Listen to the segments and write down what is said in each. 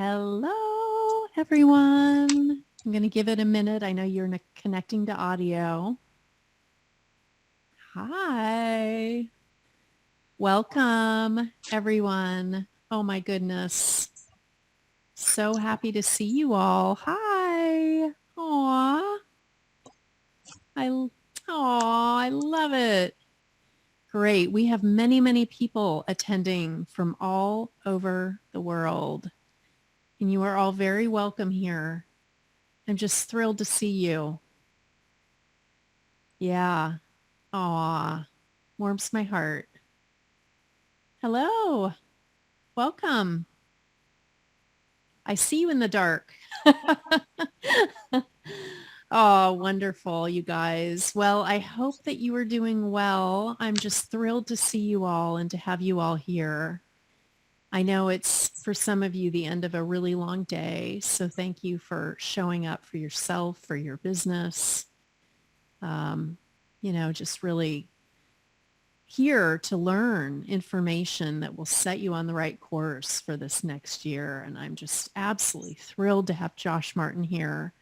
Hello, everyone. I'm going to give it a minute. I know you're connecting to audio. Hi. Welcome, everyone. Oh my goodness. So happy to see you all. Hi. Aw. I love it. Great. We have many, many people attending from all over the world. And you are all very welcome here. I'm just thrilled to see you. Yeah. Aw. Warms my heart. Hello. Welcome. I see you in the dark. Oh, wonderful, you guys. Well, I hope that you are doing well. I'm just thrilled to see you all and to have you all here. I know it's for some of you the end of a really long day, so thank you for showing up for yourself, for your business. Just really here to learn information that will set you on the right course for this next year. And I'm just absolutely thrilled to have Josh Martin here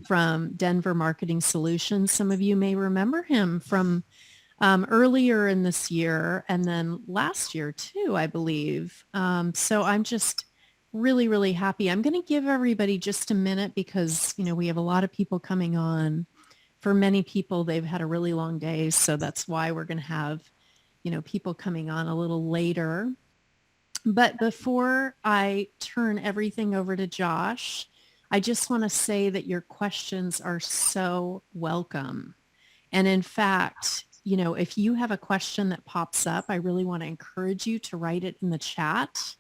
from Denver Marketing Solutions. Some of you may remember him from earlier in this year and then last year too, I believe. So I'm just really, really happy. I'm going to give everybody just a minute because, we have a lot of people coming on. For many people, they've had a really long day. So that's why we're going to have people coming on a little later. But before I turn everything over to Josh, I just want to say that your questions are so welcome. And in fact, if you have a question that pops up, I really want to encourage you to write it in the chat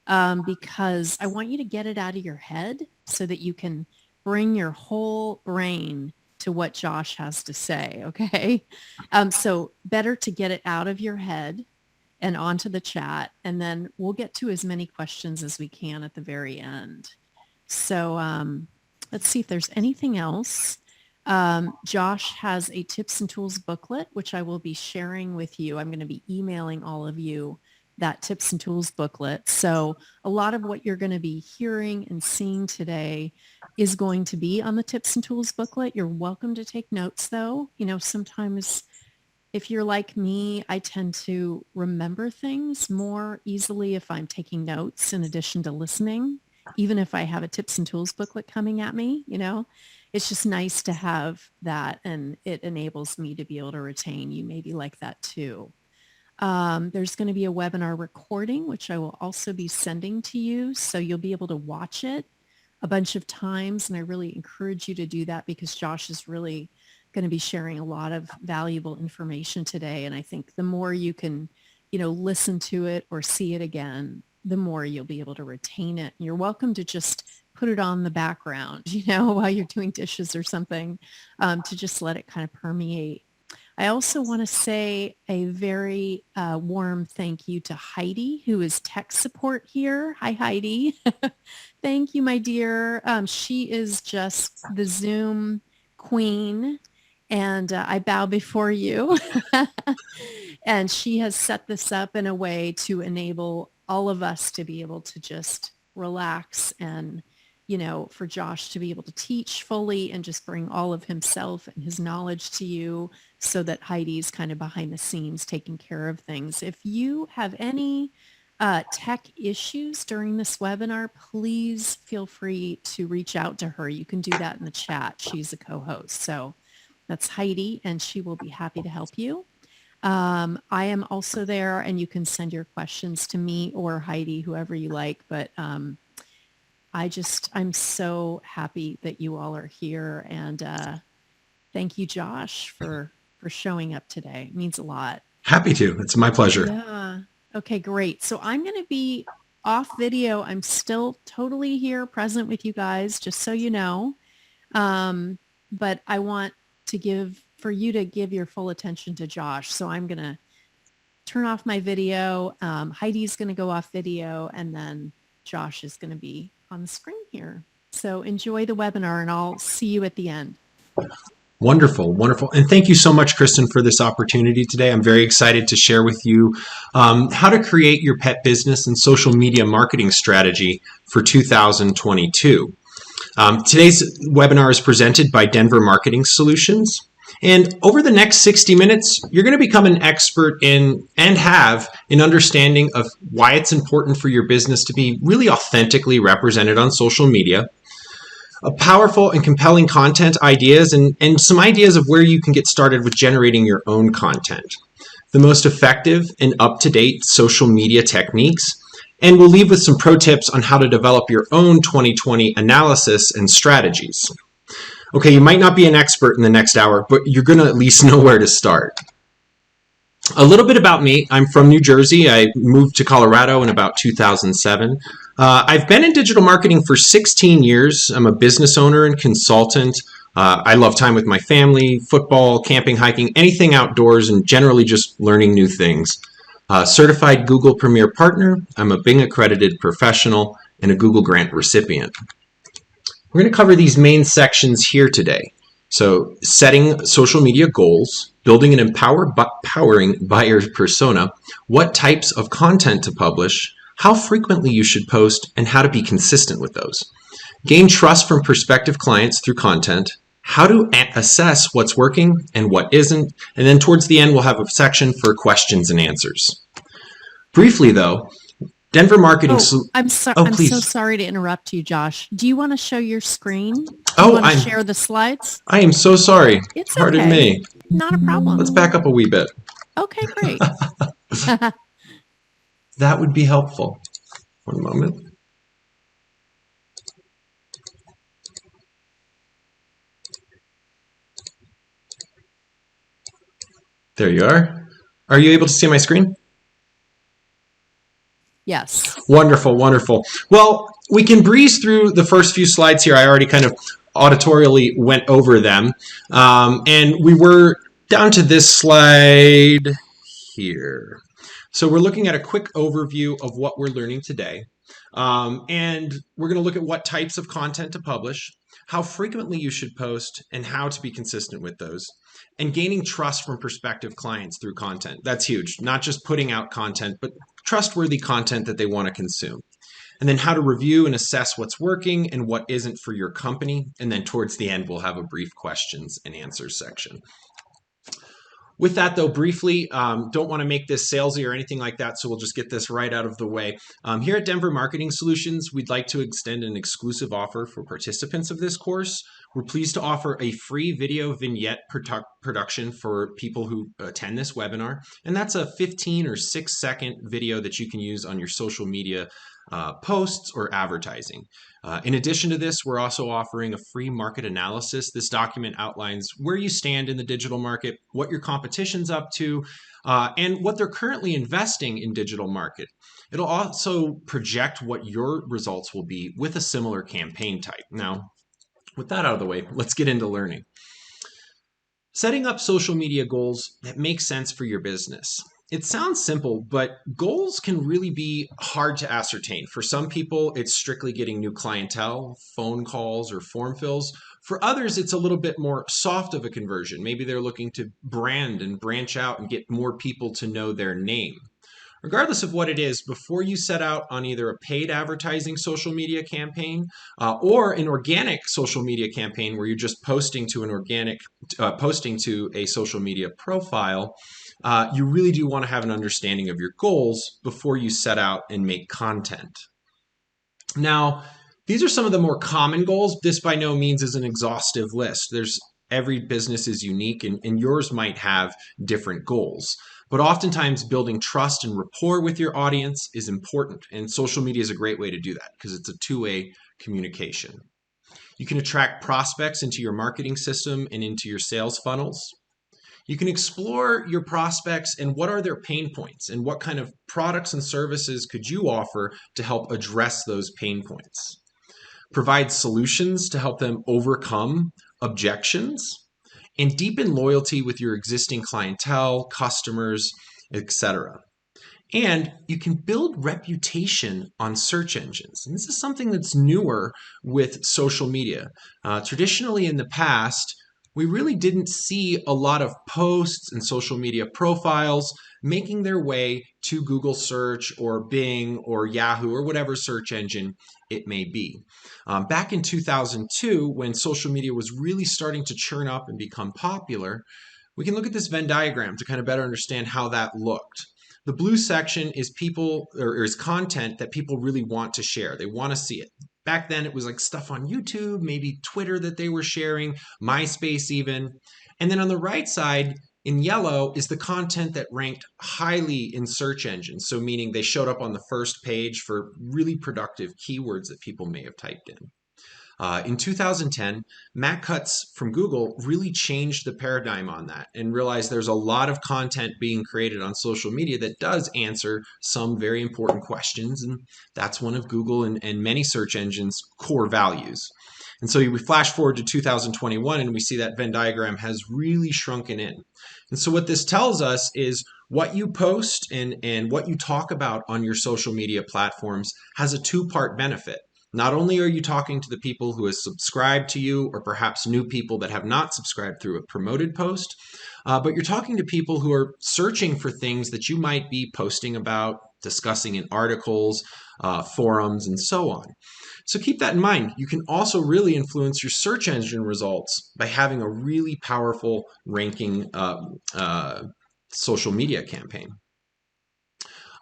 because I want you to get it out of your head so that you can bring your whole brain to what Josh has to say, okay? So better to get it out of your head and onto the chat, and then we'll get to as many questions as we can at the very end. So let's see if there's anything else. Josh has a tips and tools booklet, which I will be sharing with you. I'm going to be emailing all of you that tips and tools booklet. So a lot of what you're going to be hearing and seeing today is going to be on the tips and tools booklet. You're welcome to take notes though. Sometimes if you're like me, I tend to remember things more easily if I'm taking notes in addition to listening, even if I have a tips and tools booklet coming at me, it's just nice to have that and it enables me to be able to retain. You may be like that too. There's going to be a webinar recording, which I will also be sending to you. So you'll be able to watch it a bunch of times. And I really encourage you to do that because Josh is really going to be sharing a lot of valuable information today. And I think the more you can, listen to it or see it again, the more you'll be able to retain it. And you're welcome to just put it on the background, while you're doing dishes or something, to just let it kind of permeate. I also want to say a very warm thank you to Heidi, who is tech support here. Hi, Heidi. Thank you, my dear. She is just the Zoom queen, and I bow before you. And she has set this up in a way to enable all of us to be able to just relax and for Josh to be able to teach fully and just bring all of himself and his knowledge to you so that Heidi's kind of behind the scenes taking care of things. If you have any tech issues during this webinar, please feel free to reach out to her. You can do that in the chat. She's a co-host. So that's Heidi, and she will be happy to help you. I am also there, and you can send your questions to me or Heidi, whoever you like. But I'm so happy that you all are here. And thank you, Josh, for showing up today. It means a lot. Happy to. It's my pleasure. Yeah. Okay, great. So I'm going to be off video. I'm still totally here present with you guys, just so you know. But I want for you to give your full attention to Josh. So I'm going to turn off my video. Heidi's going to go off video, and then Josh is going to be on the screen here. So enjoy the webinar, and I'll see you at the end. Wonderful, wonderful. And thank you so much, Kristen, for this opportunity today. I'm very excited to share with you how to create your pet business and social media marketing strategy for 2022. Today's webinar is presented by Denver Marketing Solutions. And over the next 60 minutes, you're going to become an expert in and have an understanding of why it's important for your business to be really authentically represented on social media, powerful and compelling content ideas, and some ideas of where you can get started with generating your own content, the most effective and up-to-date social media techniques, and we'll leave with some pro tips on how to develop your own 2020 analysis and strategies. Okay, you might not be an expert in the next hour, but you're going to at least know where to start. A little bit about me. I'm from New Jersey. I moved to Colorado in about 2007. I've been in digital marketing for 16 years. I'm a business owner and consultant. I love time with my family, football, camping, hiking, anything outdoors, and generally just learning new things. Certified Google Premier Partner. I'm a Bing accredited professional and a Google Grant recipient. We're going to cover these main sections here today. So setting social media goals, building an empowering buyer persona, what types of content to publish, how frequently you should post, and how to be consistent with those. Gain trust from prospective clients through content, how to assess what's working and what isn't, and then towards the end we'll have a section for questions and answers. Briefly though, Denver Marketing... I'm so sorry to interrupt you, Josh. Do you want to show your screen? Do you want to share the slides? I am so sorry. It's Pardon okay. me. Not a problem. Let's back up a wee bit. Okay, great. That would be helpful. One moment. There you are. Are you able to see my screen? Yes. Wonderful, wonderful. Well, we can breeze through the first few slides here. I already kind of auditorially went over them. And we were down to this slide here. So we're looking at a quick overview of what we're learning today. And we're going to look at what types of content to publish, how frequently you should post, and how to be consistent with those. And gaining trust from prospective clients through content. That's huge. Not just putting out content, but trustworthy content that they want to consume. And then how to review and assess what's working and what isn't for your company. And then towards the end, we'll have a brief questions and answers section. With that, though, briefly, don't want to make this salesy or anything like that, so we'll just get this right out of the way. Here at Denver Marketing Solutions, we'd like to extend an exclusive offer for participants of this course. We're pleased to offer a free video vignette production for people who attend this webinar, and that's a 15 or 6-second video that you can use on your social media posts or advertising. In addition to this, we're also offering a free market analysis. This document outlines where you stand in the digital market, what your competition's up to, and what they're currently investing in digital market. It'll also project what your results will be with a similar campaign type. Now, with that out of the way, let's get into learning. Setting up social media goals that make sense for your business. It sounds simple, but goals can really be hard to ascertain. For some people, it's strictly getting new clientele, phone calls, or form fills. For others, it's a little bit more soft of a conversion. Maybe they're looking to brand and branch out and get more people to know their name. Regardless of what it is, before you set out on either a paid advertising social media campaign or an organic social media campaign where you're just posting to a social media profile, you really do want to have an understanding of your goals before you set out and make content. Now, these are some of the more common goals. This by no means is an exhaustive list. Every business is unique, and yours might have different goals. But oftentimes building trust and rapport with your audience is important, and social media is a great way to do that because it's a two-way communication. You can attract prospects into your marketing system and into your sales funnels. You can explore your prospects and what are their pain points and what kind of products and services could you offer to help address those pain points. Provide solutions to help them overcome objections, and deepen loyalty with your existing clientele, customers, etc. And you can build reputation on search engines. And this is something that's newer with social media. Traditionally in the past, we really didn't see a lot of posts and social media profiles making their way to Google search or Bing or Yahoo or whatever search engine it may be. Back in 2002, when social media was really starting to churn up and become popular, we can look at this Venn diagram to kind of better understand how that looked. The blue section is people or is content that people really want to share. They want to see it. Back then, it was like stuff on YouTube, maybe Twitter that they were sharing, MySpace even. And then on the right side, in yellow, is the content that ranked highly in search engines. So, meaning they showed up on the first page for really productive keywords that people may have typed in. In 2010, Matt Cutts from Google really changed the paradigm on that and realized there's a lot of content being created on social media that does answer some very important questions. And that's one of Google and many search engines' core values. And so we flash forward to 2021 and we see that Venn diagram has really shrunken in. And so what this tells us is what you post and what you talk about on your social media platforms has a two-part benefit. Not only are you talking to the people who have subscribed to you, or perhaps new people that have not subscribed through a promoted post, but you're talking to people who are searching for things that you might be posting about, discussing in articles, forums, and so on. So keep that in mind. You can also really influence your search engine results by having a really powerful ranking social media campaign.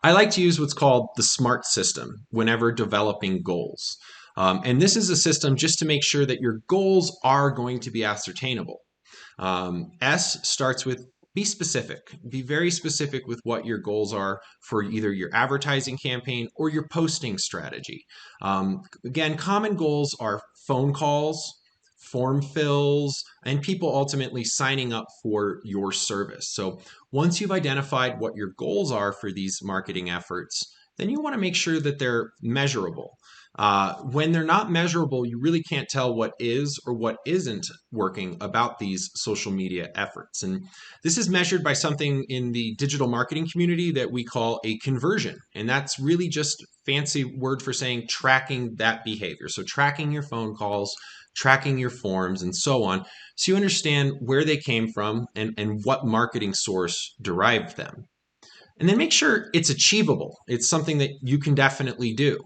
I like to use what's called the SMART system whenever developing goals. And this is a system just to make sure that your goals are going to be ascertainable. S starts with be specific. Be very specific with what your goals are for either your advertising campaign or your posting strategy. Again, common goals are phone calls, form fills, and people ultimately signing up for your service. So once you've identified what your goals are for these marketing efforts, then you want to make sure that they're measurable. When they're not measurable, you really can't tell what is or what isn't working about these social media efforts. And this is measured by something in the digital marketing community that we call a conversion. And that's really just fancy word for saying tracking that behavior. So tracking your phone calls, tracking your forms, and so on. So you understand where they came from and what marketing source derived them. And then make sure it's achievable. It's something that you can definitely do.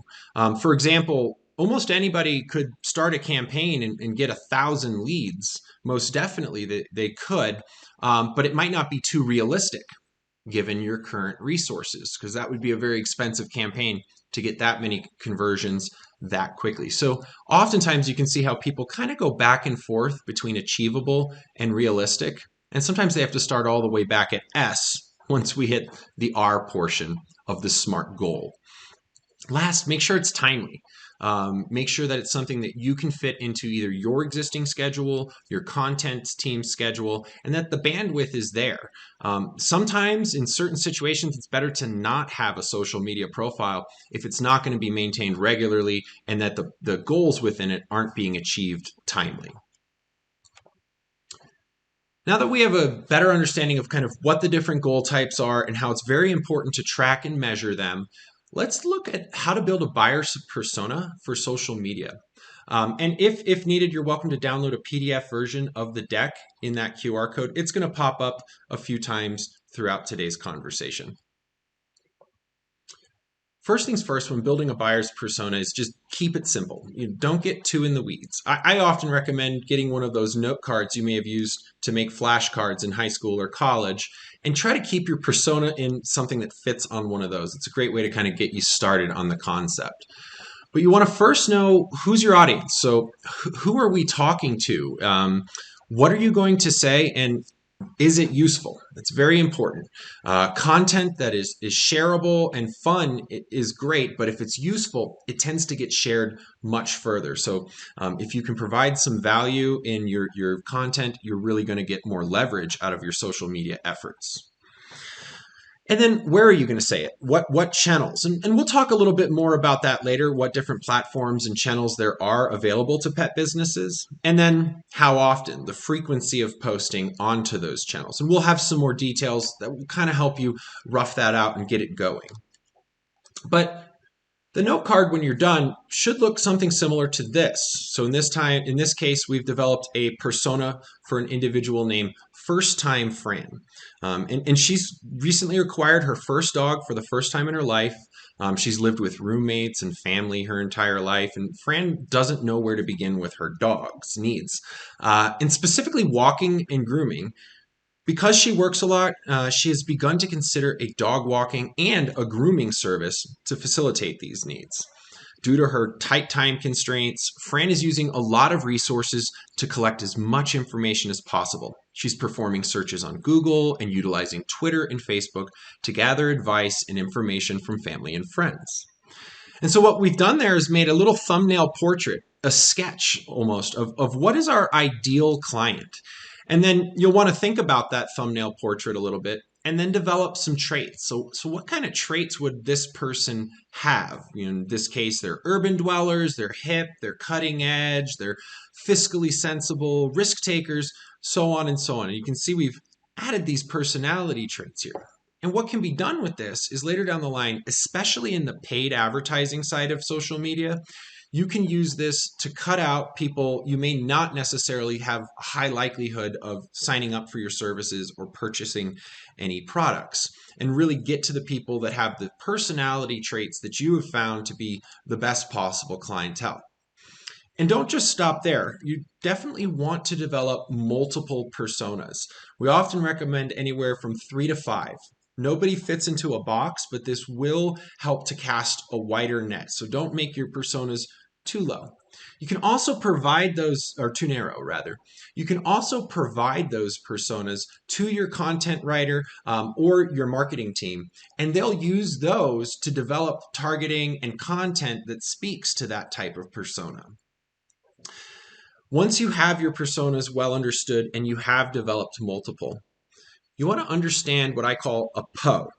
For example, almost anybody could start a campaign and get 1,000 leads. Most definitely they could, but it might not be too realistic given your current resources, because that would be a very expensive campaign to get that many conversions that quickly. So oftentimes you can see how people kind of go back and forth between achievable and realistic. And sometimes they have to start all the way back at S once we hit the R portion of the SMART goal. Last, make sure it's timely. Make sure that it's something that you can fit into either your existing schedule, your content team schedule, and that the bandwidth is there. Sometimes in certain situations, it's better to not have a social media profile if it's not going to be maintained regularly and that the goals within it aren't being achieved timely. Now that we have a better understanding of kind of what the different goal types are and how it's very important to track and measure them, let's look at how to build a buyer persona for social media. And if needed, you're welcome to download a PDF version of the deck in that QR code. It's going to pop up a few times throughout today's conversation. First things first, when building a buyer's persona is just keep it simple. You don't get too in the weeds. I often recommend getting one of those note cards you may have used to make flashcards in high school or college and try to keep your persona in something that fits on one of those. It's a great way to kind of get you started on the concept. But you want to first know who's your audience. So who are we talking to? What are you going to say? And is it useful? It's very important. Content that is shareable and fun is great, but if it's useful, it tends to get shared much further. So if you can provide some value in your content, you're really going to get more leverage out of your social media efforts. And then where are you going to say it? What channels? And we'll talk a little bit more about that later, what different platforms and channels there are available to pet businesses. And then how often, the frequency of posting onto those channels. And we'll have some more details that will kind of help you rough that out and get it going. But The note card, when you're done, should look something similar to this. So in this case, we've developed a persona for an individual named First Time Fran. And she's recently acquired her first dog for the first time in her life. She's lived with roommates and family her entire life, and Fran doesn't know where to begin with her dog's needs. And specifically walking and grooming, because she works a lot, she has begun to consider a dog walking and a grooming service to facilitate these needs. Due to her tight time constraints, Fran is using a lot of resources to collect as much information as possible. She's performing searches on Google and utilizing Twitter and Facebook to gather advice and information from family and friends. And so what we've done there is made a little thumbnail portrait, a sketch almost of what is our ideal client. And then you'll want to think about that thumbnail portrait a little bit and then develop some traits. So what kind of traits would this person have? In this case, they're urban dwellers, they're hip, they're cutting edge, they're fiscally sensible, risk takers, so on and so on. And you can see we've added these personality traits here. And what can be done with this is later down the line, especially in the paid advertising side of social media, you can use this to cut out people you may not necessarily have a high likelihood of signing up for your services or purchasing any products, and really get to the people that have the personality traits that you have found to be the best possible clientele. And don't just stop there. You definitely want to develop multiple personas. We often recommend anywhere from 3 to 5. Nobody fits into a box, but this will help to cast a wider net. So don't make your personas too low. You can also provide those, or too narrow rather. You can also provide those personas to your content writer or your marketing team, and they'll use those to develop targeting and content that speaks to that type of persona. Once you have your personas well understood and you have developed multiple, you want to understand what I call a PO,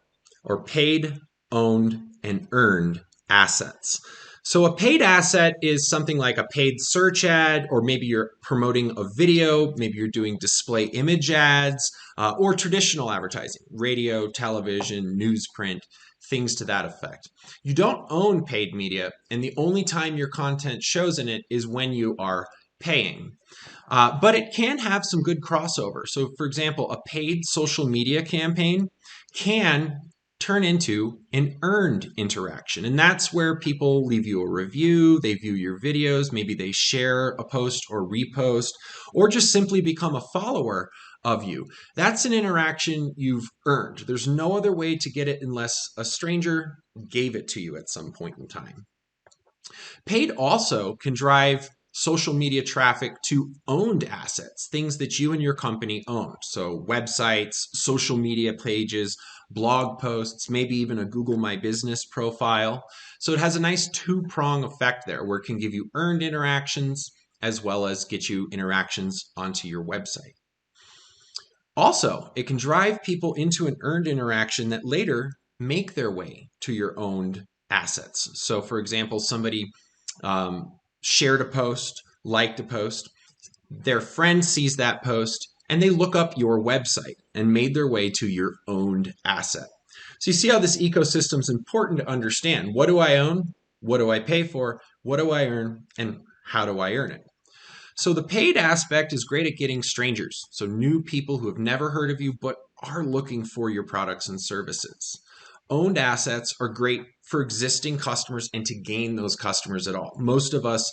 or paid, owned, and earned assets. So a paid asset is something like a paid search ad, or maybe you're promoting a video, maybe you're doing display image ads, or traditional advertising, radio, television, newsprint, things to that effect. You don't own paid media, and the only time your content shows in it is when you are paying. But it can have some good crossover. So for example, a paid social media campaign can turn into an earned interaction. And that's where people leave you a review, they view your videos, maybe they share a post or repost, or just simply become a follower of you. That's an interaction you've earned. There's no other way to get it unless a stranger gave it to you at some point in time. Paid also can drive social media traffic to owned assets, things that you and your company own. So websites, social media pages, blog posts, maybe even a Google My Business profile. So it has a nice two-prong effect there where it can give you earned interactions as well as get you interactions onto your website. Also, it can drive people into an earned interaction that later make their way to your owned assets. So for example, somebody shared a post, liked a post, their friend sees that post, and they look up your website and made their way to your owned asset. So you see how this ecosystem is important to understand. What do I own? What do I pay for? What do I earn? And how do I earn it? So the paid aspect is great at getting strangers, so new people who have never heard of you but are looking for your products and services. Owned assets are great for existing customers and to gain those customers at all. Most of us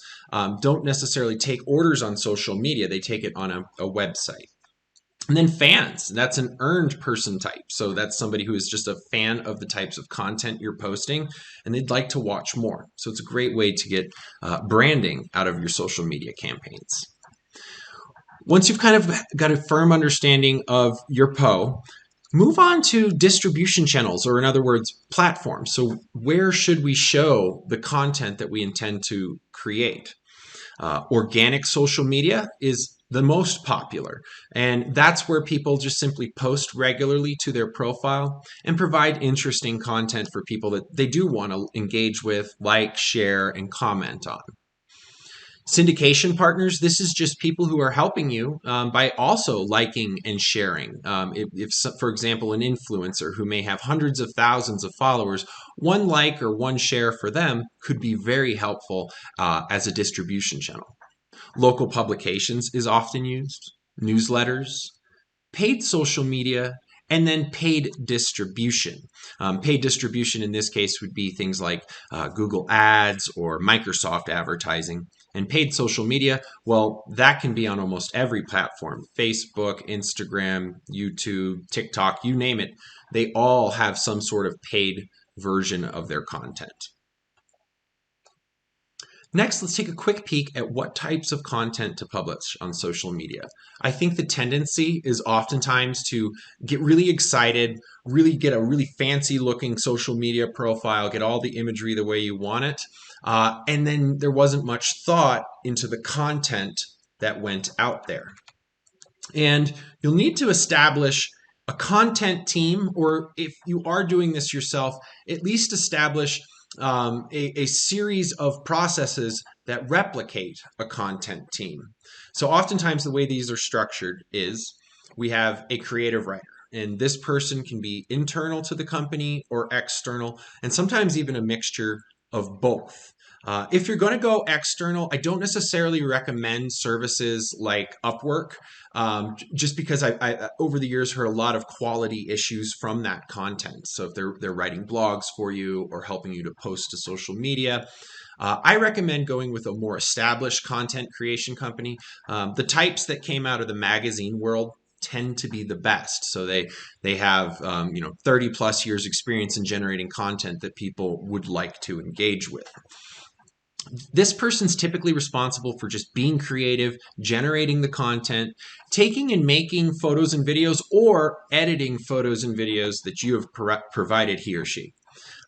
don't necessarily take orders on social media. They take it on a website. And then fans, that's an earned person type. So that's somebody who is just a fan of the types of content you're posting and they'd like to watch more. So it's a great way to get branding out of your social media campaigns. Once you've kind of got a firm understanding of your PO, move on to distribution channels, or in other words, platforms. So where should we show the content that we intend to create? Organic social media is the most popular, and that's where people just simply post regularly to their profile and provide interesting content for people that they do want to engage with, like, share, and comment on. Syndication partners, this is just people who are helping you by also liking and sharing. If, for example, an influencer who may have hundreds of thousands of followers, one like or one share for them could be very helpful as a distribution channel. Local publications is often used, newsletters, paid social media, and then paid distribution. Paid distribution in this case would be things like Google Ads or Microsoft advertising. And paid social media, well, that can be on almost every platform: Facebook, Instagram, YouTube, TikTok, you name it. They all have some sort of paid version of their content. Next, let's take a quick peek at what types of content to publish on social media. I think the tendency is oftentimes to get really excited, really get a really fancy looking social media profile, get all the imagery the way you want it, and then there wasn't much thought into the content that went out there. And you'll need to establish a content team, or if you are doing this yourself, at least establish a series of processes that replicate a content team. So oftentimes the way these are structured is we have a creative writer, and this person can be internal to the company or external, and sometimes even a mixture of both. If you're going to go external, I don't necessarily recommend services like Upwork, just because I over the years heard a lot of quality issues from that content. So if they're writing blogs for you or helping you to post to social media, I recommend going with a more established content creation company. The types that came out of the magazine world tend to be the best. So they have 30 plus years experience in generating content that people would like to engage with. This person's typically responsible for just being creative, generating the content, taking and making photos and videos, or editing photos and videos that you have provided he or she.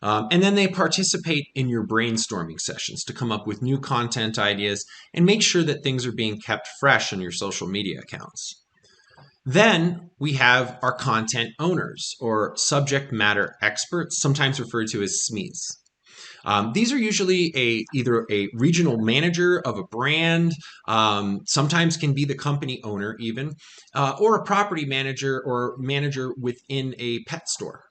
And then they participate in your brainstorming sessions to come up with new content ideas and make sure that things are being kept fresh on your social media accounts. Then we have our content owners, or subject matter experts, sometimes referred to as SMEs. These are usually either a regional manager of a brand, sometimes can be the company owner even, or a property manager or manager within a pet store.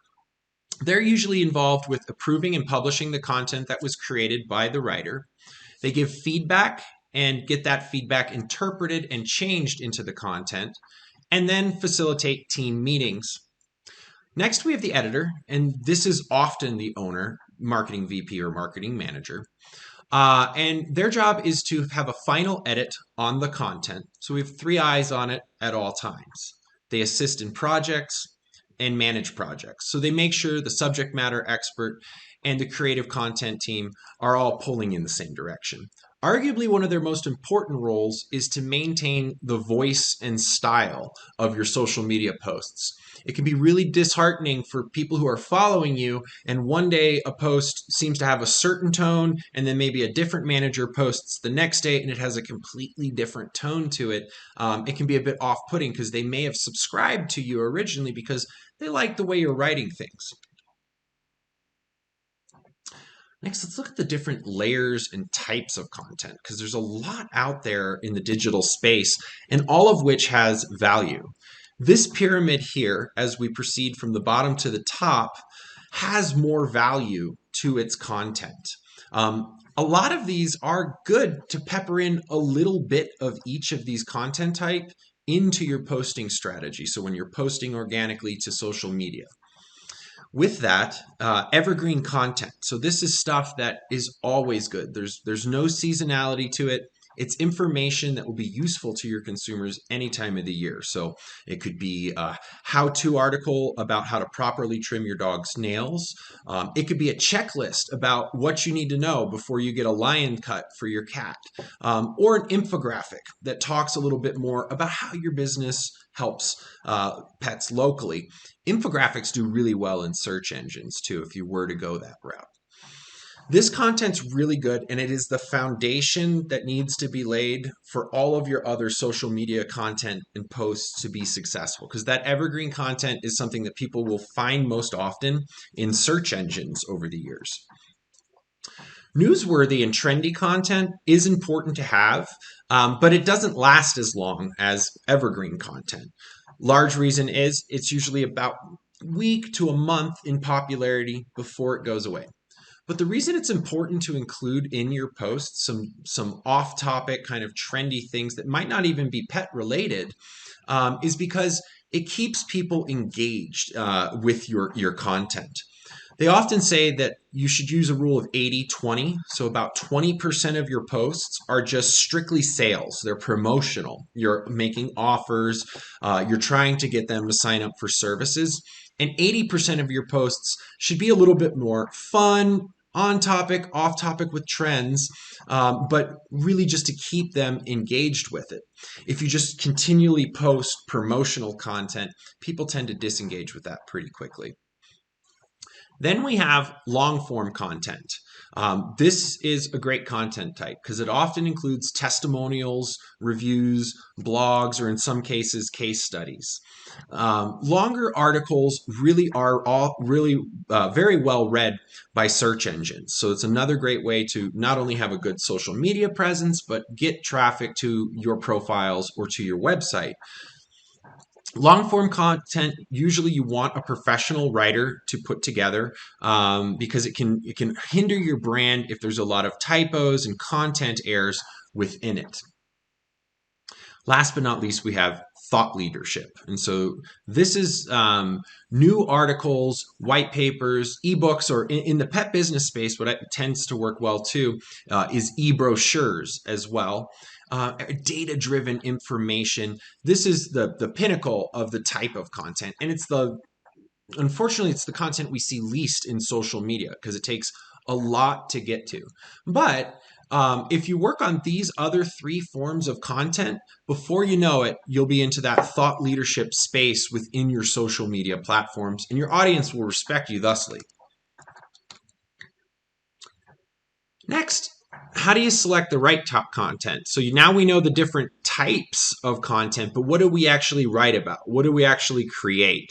They're usually involved with approving and publishing the content that was created by the writer. They give feedback and get that feedback interpreted and changed into the content, and then facilitate team meetings. Next, we have the editor, and this is often the owner, marketing VP or marketing manager. And their job is to have a final edit on the content. So we have 3 eyes on it at all times. They assist in projects and manage projects. So they make sure the subject matter expert and the creative content team are all pulling in the same direction. Arguably, one of their most important roles is to maintain the voice and style of your social media posts. It can be really disheartening for people who are following you, and one day a post seems to have a certain tone, and then maybe a different manager posts the next day and it has a completely different tone to it. It can be a bit off-putting because they may have subscribed to you originally because they like the way you're writing things. Next, let's look at the different layers and types of content, because there's a lot out there in the digital space, and all of which has value. This pyramid here, as we proceed from the bottom to the top, has more value to its content. A lot of these are good to pepper in a little bit of each of these content type into your posting strategy. So when you're posting organically to social media. With that, evergreen content. So this is stuff that is always good. There's no seasonality to it. It's information that will be useful to your consumers any time of the year. So it could be a how-to article about how to properly trim your dog's nails. It could be a checklist about what you need to know before you get a lion cut for your cat, or an infographic that talks a little bit more about how your business helps pets locally. Infographics do really well in search engines too, if you were to go that route. This content's really good, and it is the foundation that needs to be laid for all of your other social media content and posts to be successful, because that evergreen content is something that people will find most often in search engines over the years. Newsworthy and trendy content is important to have, but it doesn't last as long as evergreen content. Large reason is it's usually about a week to a month in popularity before it goes away. But the reason it's important to include in your posts some off-topic kind of trendy things that might not even be pet related is because it keeps people engaged with your content. They often say that you should use a rule of 80-20. So about 20% of your posts are just strictly sales. They're promotional. You're making offers. You're trying to get them to sign up for services. And 80% of your posts should be a little bit more fun, on topic, off topic with trends, but really just to keep them engaged with it. If you just continually post promotional content, people tend to disengage with that pretty quickly. Then we have long form content. This is a great content type because it often includes testimonials, reviews, blogs, or in some cases, case studies. Longer articles really are all really very well read by search engines. So it's another great way to not only have a good social media presence, but get traffic to your profiles or to your website. Long form content, usually you want a professional writer to put together because it can hinder your brand if there's a lot of typos and content errors within it. Last but not least, we have thought leadership. And so this is new articles, white papers, ebooks, or in the pet business space, what tends to work well too is e-brochures as well. Data-driven information. This is the pinnacle of the type of content. And unfortunately, it's the content we see least in social media because it takes a lot to get to. But if you work on these other three forms of content, before you know it, you'll be into that thought leadership space within your social media platforms, and your audience will respect you thusly. Next, how do you select the right top content? So now we know the different types of content, but what do we actually write about? What do we actually create?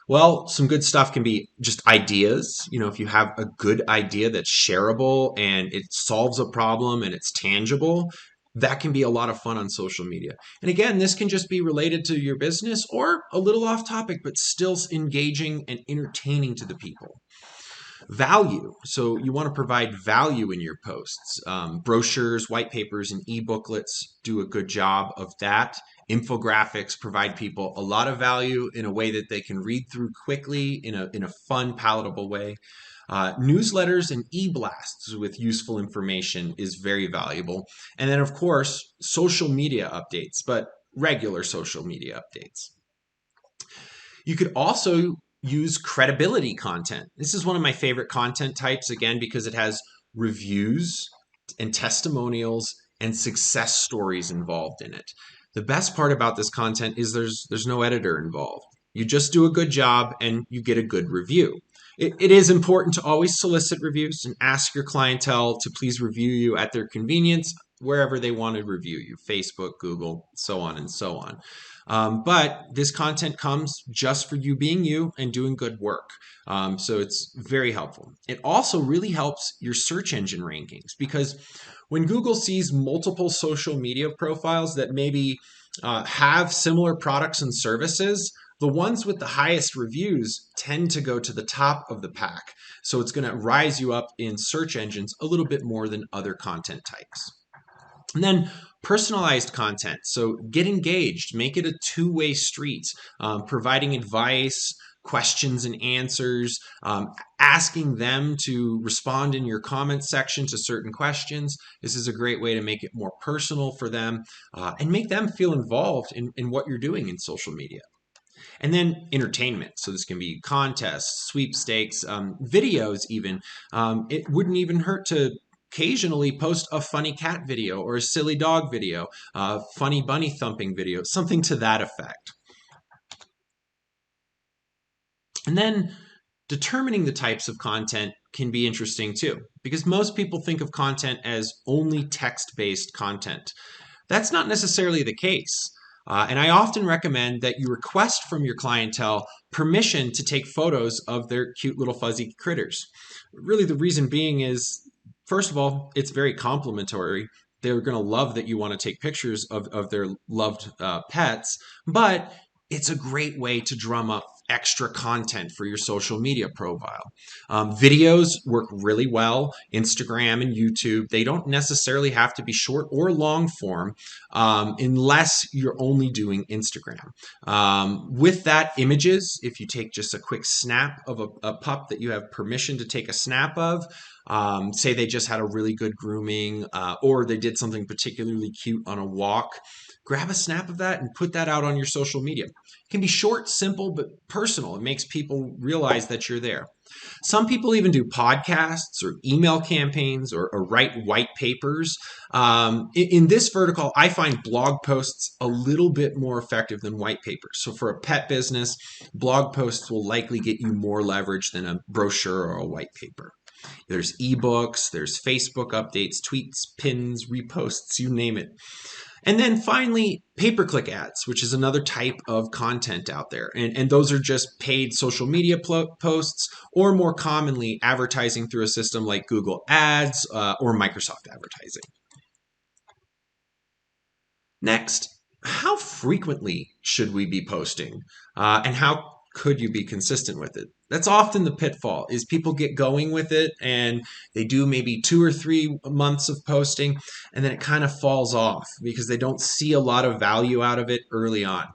Well, some good stuff can be just ideas. If you have a good idea that's shareable and it solves a problem and it's tangible, that can be a lot of fun on social media. And again, this can just be related to your business or a little off topic, but still engaging and entertaining to the people. Value. So you want to provide value in your posts. Brochures, white papers, and e-booklets do a good job of that. Infographics provide people a lot of value in a way that they can read through quickly in a fun, palatable way. Newsletters and e-blasts with useful information is very valuable. And then, of course, social media updates, but regular social media updates. You could also use credibility content. This is one of my favorite content types, again, because it has reviews and testimonials and success stories involved in it. The best part about this content is there's no editor involved. You just do a good job and you get a good review. It is important to always solicit reviews and ask your clientele to please review you at their convenience wherever they want to review you, Facebook, Google, so on and so on. But this content comes just for you being you and doing good work. So it's very helpful. It also really helps your search engine rankings because when Google sees multiple social media profiles that maybe have similar products and services, the ones with the highest reviews tend to go to the top of the pack. So it's going to rise you up in search engines a little bit more than other content types. And then personalized content. So get engaged, make it a two-way street, providing advice, questions and answers, asking them to respond in your comment section to certain questions. This is a great way to make it more personal for them and make them feel involved in what you're doing in social media. And then entertainment. So this can be contests, sweepstakes, videos even. It wouldn't even hurt to occasionally post a funny cat video or a silly dog video, funny bunny thumping video, something to that effect. And then determining the types of content can be interesting too, because most people think of content as only text-based content. That's not necessarily the case. And I often recommend that you request from your clientele permission to take photos of their cute little fuzzy critters. Really, the reason being is first of all, it's very complimentary. They're going to love that you want to take pictures of their loved pets, but it's a great way to drum up extra content for your social media profile. Videos work really well. Instagram and YouTube, they don't necessarily have to be short or long form unless you're only doing Instagram. With that, images, if you take just a quick snap of a pup that you have permission to take a snap of, say they just had a really good grooming or they did something particularly cute on a walk, grab a snap of that and put that out on your social media. It can be short, simple, but personal. It makes people realize that you're there. Some people even do podcasts or email campaigns or write white papers. In this vertical, I find blog posts a little bit more effective than white papers. So for a pet business, blog posts will likely get you more leverage than a brochure or a white paper. There's ebooks, there's Facebook updates, tweets, pins, reposts, you name it. And then finally, pay-per-click ads, which is another type of content out there. And those are just paid social media posts, or more commonly, advertising through a system like Google Ads or Microsoft Advertising. Next, how frequently should we be posting? And how could you be consistent with it? That's often the pitfall, is people get going with it and they do maybe 2 or 3 months of posting and then it kind of falls off because they don't see a lot of value out of it early on.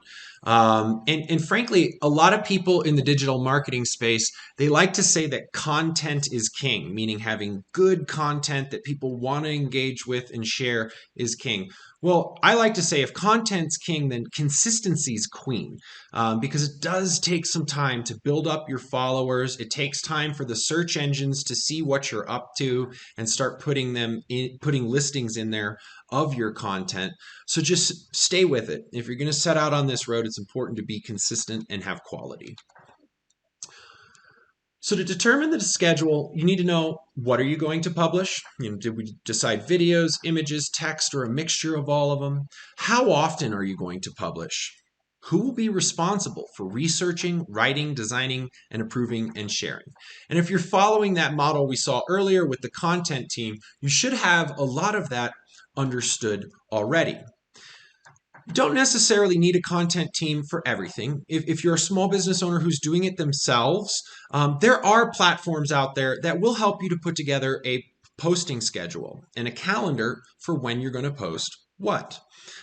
And frankly, a lot of people in the digital marketing space, they like to say that content is king, meaning having good content that people want to engage with and share is king. Well, I like to say if content's king, then consistency's queen, because it does take some time to build up your followers. It takes time for the search engines to see what you're up to and start putting listings in there of your content. So just stay with it. If you're going to set out on this road, it's important to be consistent and have quality. So to determine the schedule, you need to know, what are you going to publish? Did we decide videos, images, text, or a mixture of all of them? How often are you going to publish? Who will be responsible for researching, writing, designing, and approving and sharing? And if you're following that model we saw earlier with the content team, you should have a lot of that understood already. You don't necessarily need a content team for everything. If you're a small business owner who's doing it themselves, there are platforms out there that will help you to put together a posting schedule and a calendar for when you're going to post what.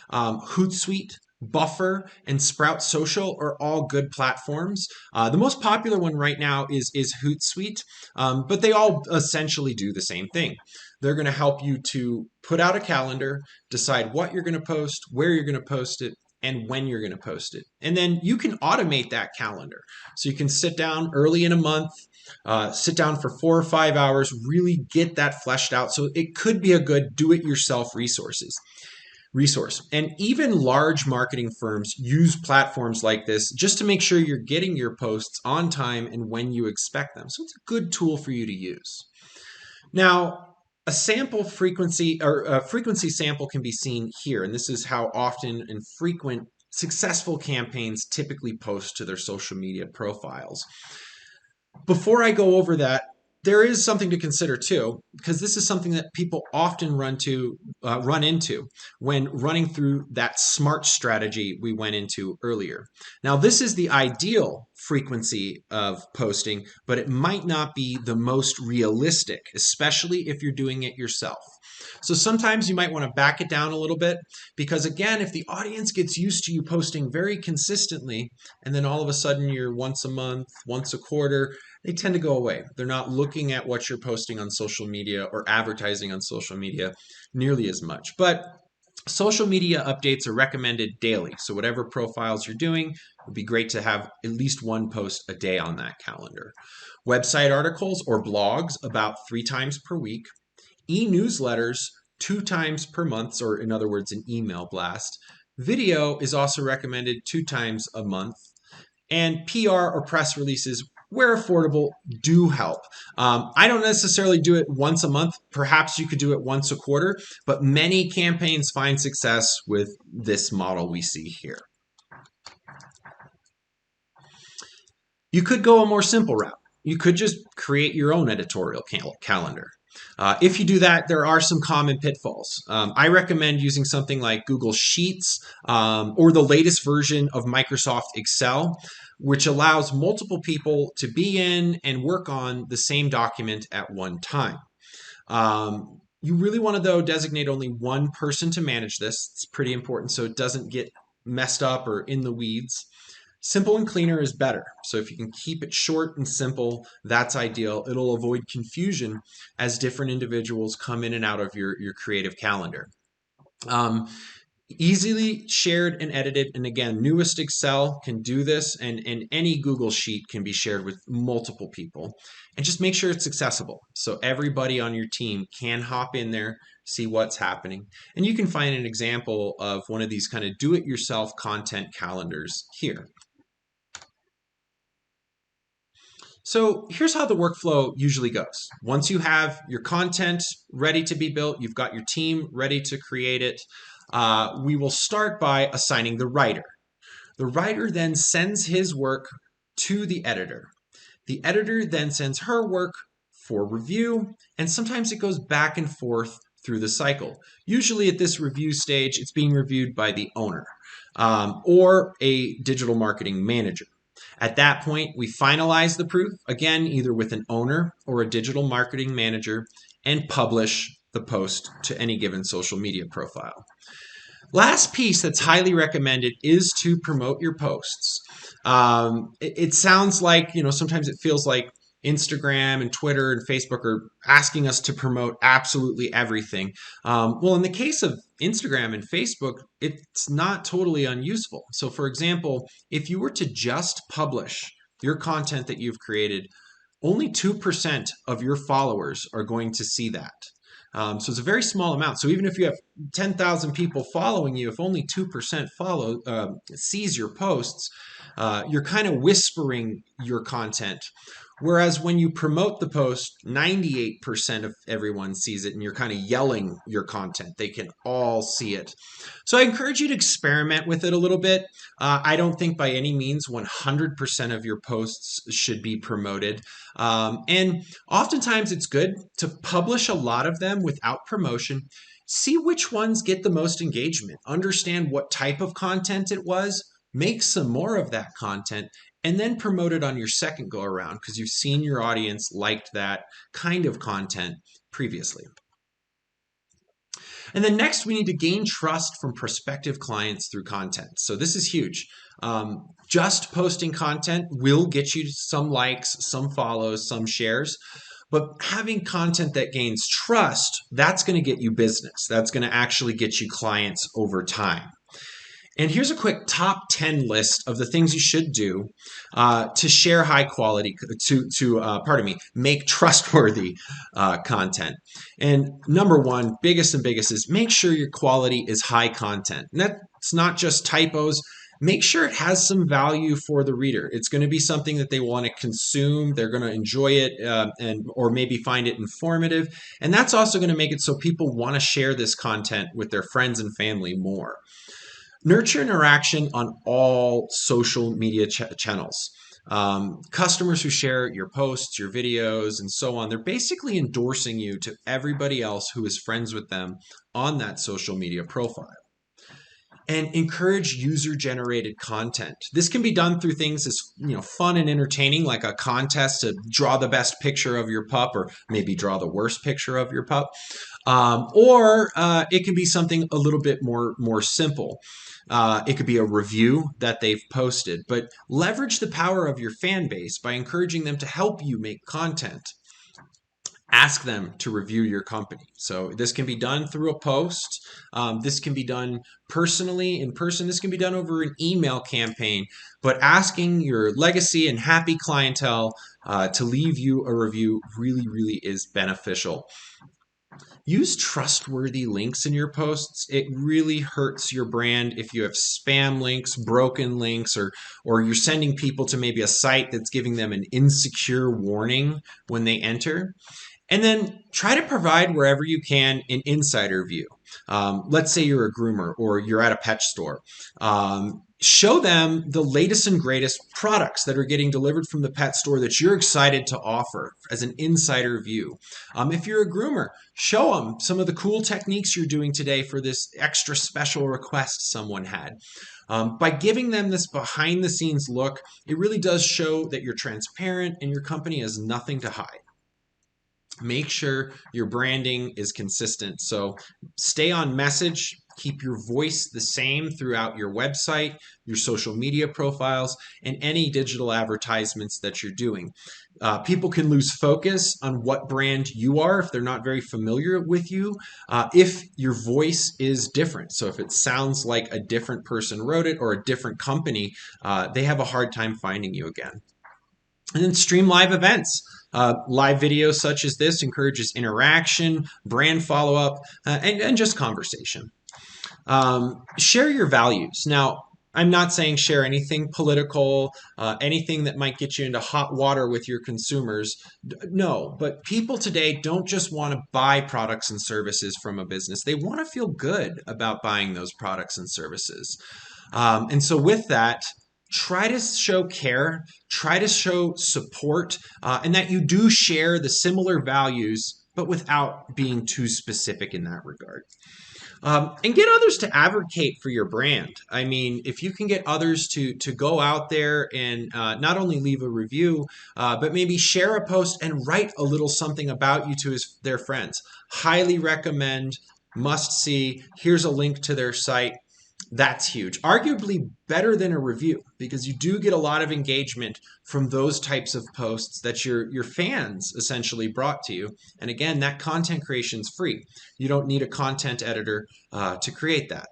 Hootsuite, Buffer, and Sprout Social are all good platforms. The most popular one right now is Hootsuite, but they all essentially do the same thing. They're going to help you to put out a calendar, decide what you're going to post, where you're going to post it, and when you're going to post it. And then you can automate that calendar. So you can sit down early in a month, sit down for 4 or 5 hours, really get that fleshed out. So it could be a good do-it-yourself resource. And even large marketing firms use platforms like this just to make sure you're getting your posts on time and when you expect them. So it's a good tool for you to use. Now, a sample frequency or a frequency sample can be seen here, and this is how often and frequent successful campaigns typically post to their social media profiles. Before I go over that, there is something to consider too, because this is something that people often run into when running through that SMART strategy we went into earlier. Now, this is the ideal frequency of posting, but it might not be the most realistic, especially if you're doing it yourself. So sometimes you might want to back it down a little bit because, again, if the audience gets used to you posting very consistently and then all of a sudden you're once a month, once a quarter, they tend to go away. They're not looking at what you're posting on social media or advertising on social media nearly as much. But social media updates are recommended daily. So whatever profiles you're doing, it would be great to have at least one post a day on that calendar. Website articles or blogs about 3 times per week. E-newsletters 2 times per month, or in other words, an email blast. Video is also recommended 2 times a month. And PR or press releases, where affordable, do help. I don't necessarily do it once a month. Perhaps you could do it once a quarter, but many campaigns find success with this model we see here. You could go a more simple route. You could just create your own editorial calendar. If you do that, there are some common pitfalls. I recommend using something like Google Sheets or the latest version of Microsoft Excel, which allows multiple people to be in and work on the same document at one time. You really want to, though, designate only one person to manage this. It's pretty important so it doesn't get messed up or in the weeds. Simple and cleaner is better. So if you can keep it short and simple, that's ideal. It'll avoid confusion as different individuals come in and out of your creative calendar. Easily shared and edited. And again, newest Excel can do this, and any Google Sheet can be shared with multiple people. And just make sure it's accessible so everybody on your team can hop in there, see what's happening. And you can find an example of one of these kind of do-it-yourself content calendars here. So here's how the workflow usually goes. Once you have your content ready to be built, you've got your team ready to create it, we will start by assigning the writer. The writer then sends his work to the editor. The editor then sends her work for review, and sometimes it goes back and forth through the cycle. Usually at this review stage, it's being reviewed by the owner or a digital marketing manager. At that point, we finalize the proof, again, either with an owner or a digital marketing manager, and publish the post to any given social media profile. Last piece that's highly recommended is to promote your posts. It sounds like, sometimes it feels like Instagram and Twitter and Facebook are asking us to promote absolutely everything. Well, in the case of Instagram and Facebook, it's not totally unuseful. So for example, if you were to just publish your content that you've created, only 2% of your followers are going to see that. So it's a very small amount. So even if you have 10,000 people following you, if only 2% sees your posts, you're kind of whispering your content. Whereas when you promote the post, 98% of everyone sees it and you're kind of yelling your content. They can all see it. So I encourage you to experiment with it a little bit. I don't think by any means 100% of your posts should be promoted. And oftentimes it's good to publish a lot of them without promotion. See which ones get the most engagement. Understand what type of content it was. Make some more of that content and then promote it on your second go around because you've seen your audience liked that kind of content previously. And then next, we need to gain trust from prospective clients through content. So this is huge. Just posting content will get you some likes, some follows, some shares. But having content that gains trust, that's going to get you business. That's going to actually get you clients over time. And here's a quick top 10 list of the things you should do to share high quality, make trustworthy content. And number one, biggest is make sure your quality is high content. And that's not just typos. Make sure it has some value for the reader. It's going to be something that they want to consume. They're going to enjoy it or maybe find it informative. And that's also going to make it so people want to share this content with their friends and family more. Nurture interaction on all social media channels. Customers who share your posts, your videos, and so on, they're basically endorsing you to everybody else who is friends with them on that social media profile. And encourage user-generated content. This can be done through things as fun and entertaining, like a contest to draw the best picture of your pup, or maybe draw the worst picture of your pup, or it can be something a little bit more simple. It could be a review that they've posted, but leverage the power of your fan base by encouraging them to help you make content. Ask them to review your company. So this can be done through a post. This can be done personally, in person. This can be done over an email campaign. But asking your legacy and happy clientele to leave you a review really is beneficial. Use trustworthy links in your posts. It really hurts your brand if you have spam links, broken links, or you're sending people to maybe a site that's giving them an insecure warning when they enter. And then try to provide wherever you can an insider view. Let's say you're a groomer or you're at a pet store. show them the latest and greatest products that are getting delivered from the pet store that you're excited to offer as an insider view. If you're a groomer, show them some of the cool techniques you're doing today for this extra special request someone had. By giving them this behind the scenes look, it really does show that you're transparent and your company has nothing to hide. Make sure your branding is consistent. So stay on message, keep your voice the same throughout your website, your social media profiles, and any digital advertisements that you're doing. People can lose focus on what brand you are if they're not very familiar with you, if your voice is different. So if it sounds like a different person wrote it or a different company, they have a hard time finding you again. And then stream live events. Live video such as this encourages interaction, brand follow-up, and just conversation. Share your values. Now, I'm not saying share anything political, anything that might get you into hot water with your consumers. No, but people today don't just want to buy products and services from a business. They want to feel good about buying those products and services. And so with that, try to show care, try to show support, and that you do share the similar values, but without being too specific in that regard. And get others to advocate for your brand. I mean, if you can get others to go out there and not only leave a review, but maybe share a post and write a little something about you to their friends. Highly recommend, must see. Here's a link to their site. That's huge. Arguably better than a review, because you do get a lot of engagement from those types of posts that your fans essentially brought to you. And again, that content creation is free. You don't need a content editor to create that.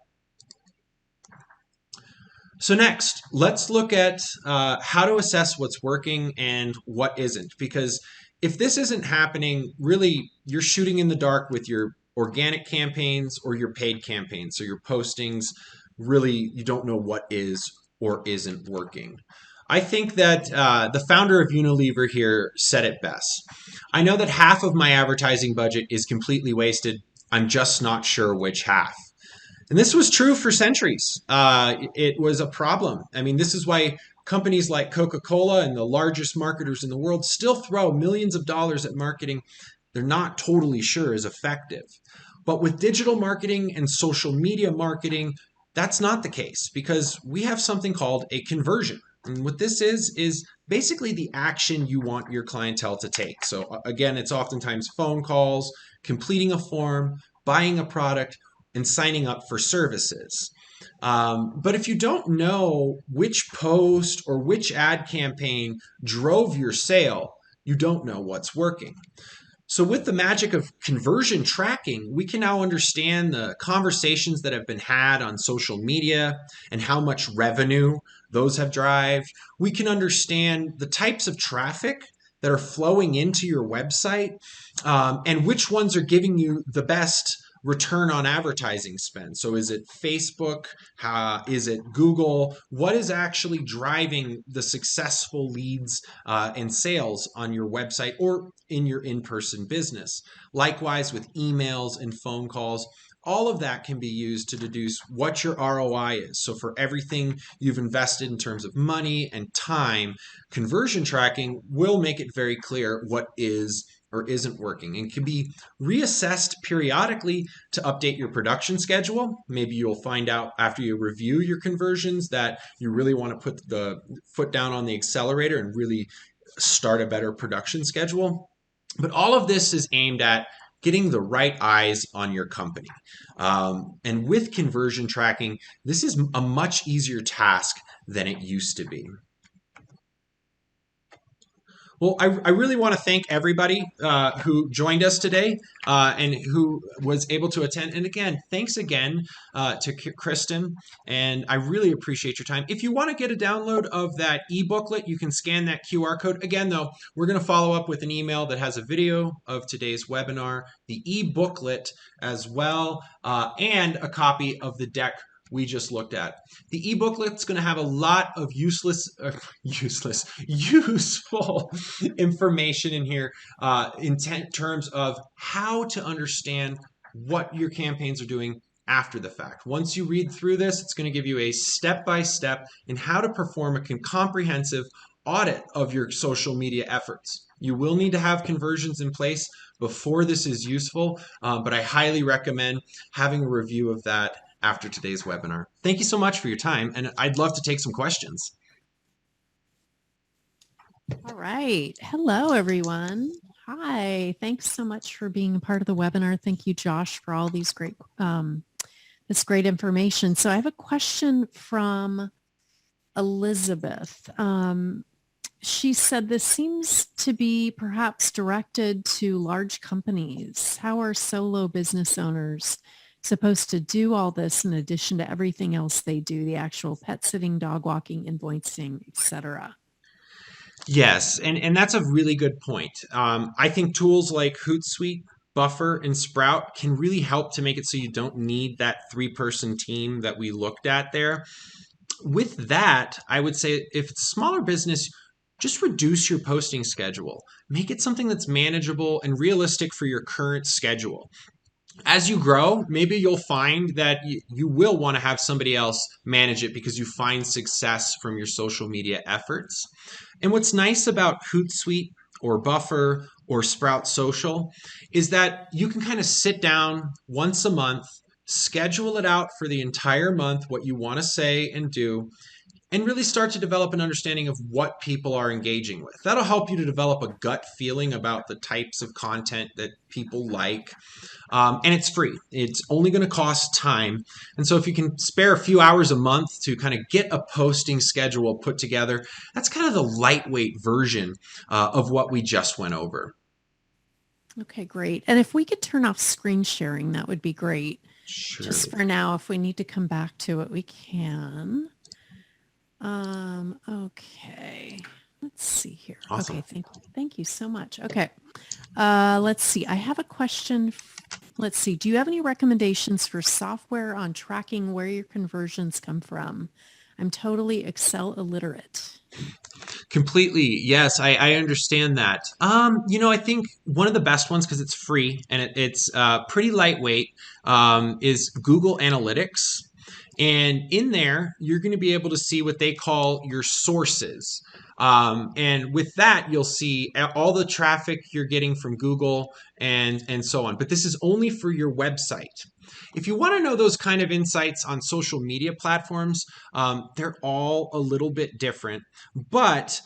So next, let's look at how to assess what's working and what isn't. Because if this isn't happening, really, you're shooting in the dark with your organic campaigns or your paid campaigns. So your postings, really, you don't know what is or isn't working. I think that the founder of Unilever here said it best. I know that half of my advertising budget is completely wasted. I'm just not sure which half. And this was true for centuries. It was a problem. I mean, this is why companies like Coca-Cola and the largest marketers in the world still throw millions of dollars at marketing they're not totally sure is effective. But with digital marketing and social media marketing, that's not the case, because we have something called a conversion. And what this is basically the action you want your clientele to take. So again, it's oftentimes phone calls, completing a form, buying a product, and signing up for services. But if you don't know which post or which ad campaign drove your sale, you don't know what's working. So with the magic of conversion tracking, we can now understand the conversations that have been had on social media and how much revenue those have derived. We can understand the types of traffic that are flowing into your website, and which ones are giving you the best return on advertising spend. So is it Facebook? Is it Google? What is actually driving the successful leads and sales on your website or in your in-person business? Likewise with emails and phone calls. All of that can be used to deduce what your ROI is. So for everything you've invested in terms of money and time, conversion tracking will make it very clear what is or isn't working, and can be reassessed periodically to update your production schedule. Maybe you'll find out after you review your conversions that you really want to put the foot down on the accelerator and really start a better production schedule. But all of this is aimed at getting the right eyes on your company. And with conversion tracking, this is a much easier task than it used to be. Well, I really want to thank everybody who joined us today and who was able to attend. And again, thanks again to Kristen. And I really appreciate your time. If you want to get a download of that e-booklet, you can scan that QR code. Again, though, we're going to follow up with an email that has a video of today's webinar, the e-booklet as well, and a copy of the deck we just looked at. The e-booklet's going to have a lot of useful information in here in terms of how to understand what your campaigns are doing after the fact. Once you read through this, it's going to give you a step-by-step in how to perform a comprehensive audit of your social media efforts. You will need to have conversions in place before this is useful, but I highly recommend having a review of that after today's webinar. Thank you so much for your time, and I'd love to take some questions. All right. Hello, everyone. Hi. Thanks so much for being a part of the webinar. Thank you, Josh, for all these this great information. So I have a question from Elizabeth. She said this seems to be perhaps directed to large companies. How are solo business owners supposed to do all this in addition to everything else they do, the actual pet sitting, dog walking, invoicing, etc.? Yes, and that's a really good point. I think tools like Hootsuite, Buffer, and Sprout can really help to make it so you don't need that three-person team that we looked at there. With that, I would say if it's a smaller business, just reduce your posting schedule. Make it something that's manageable and realistic for your current schedule. As you grow, maybe you'll find that you will want to have somebody else manage it because you find success from your social media efforts. And what's nice about Hootsuite or Buffer or Sprout Social is that you can kind of sit down once a month, schedule it out for the entire month, what you want to say and do, and really start to develop an understanding of what people are engaging with. That'll help you to develop a gut feeling about the types of content that people like. And it's free. It's only going to cost time. And so if you can spare a few hours a month to kind of get a posting schedule put together, that's kind of the lightweight version of what we just went over. Okay, great. And if we could turn off screen sharing, that would be great. Sure. Just for now, if we need to come back to it, we can. Okay. Let's see here. Awesome. Okay, thank you so much. Okay. Let's see. I have a question. Let's see. Do you have any recommendations for software on tracking where your conversions come from? I'm totally Excel illiterate. Completely. Yes, I understand that. I think one of the best ones, because it's free and it's pretty lightweight, is Google Analytics. And in there, you're going to be able to see what they call your sources. And with that, you'll see all the traffic you're getting from Google and so on. But this is only for your website. If you want to know those kind of insights on social media platforms, they're all a little bit different. But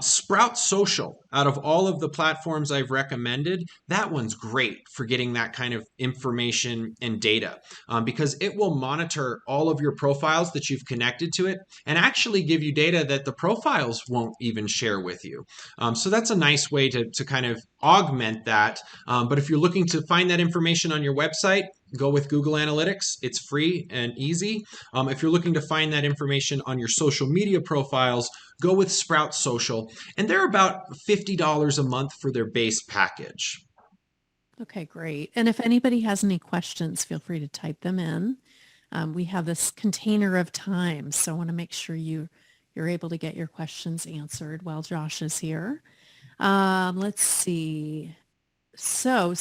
Sprout Social, out of all of the platforms I've recommended, that one's great for getting that kind of information and data because it will monitor all of your profiles that you've connected to it and actually give you data that the profiles won't even share with you. So that's a nice way to kind of augment that. But if you're looking to find that information on your website, go with Google Analytics. It's free and easy. If you're looking to find that information on your social media profiles, go with Sprout Social. And they're about $50 a month for their base package. Okay, great. And if anybody has any questions, feel free to type them in. We have this container of time, so I want to make sure you're able to get your questions answered while Josh is here. Let's see. So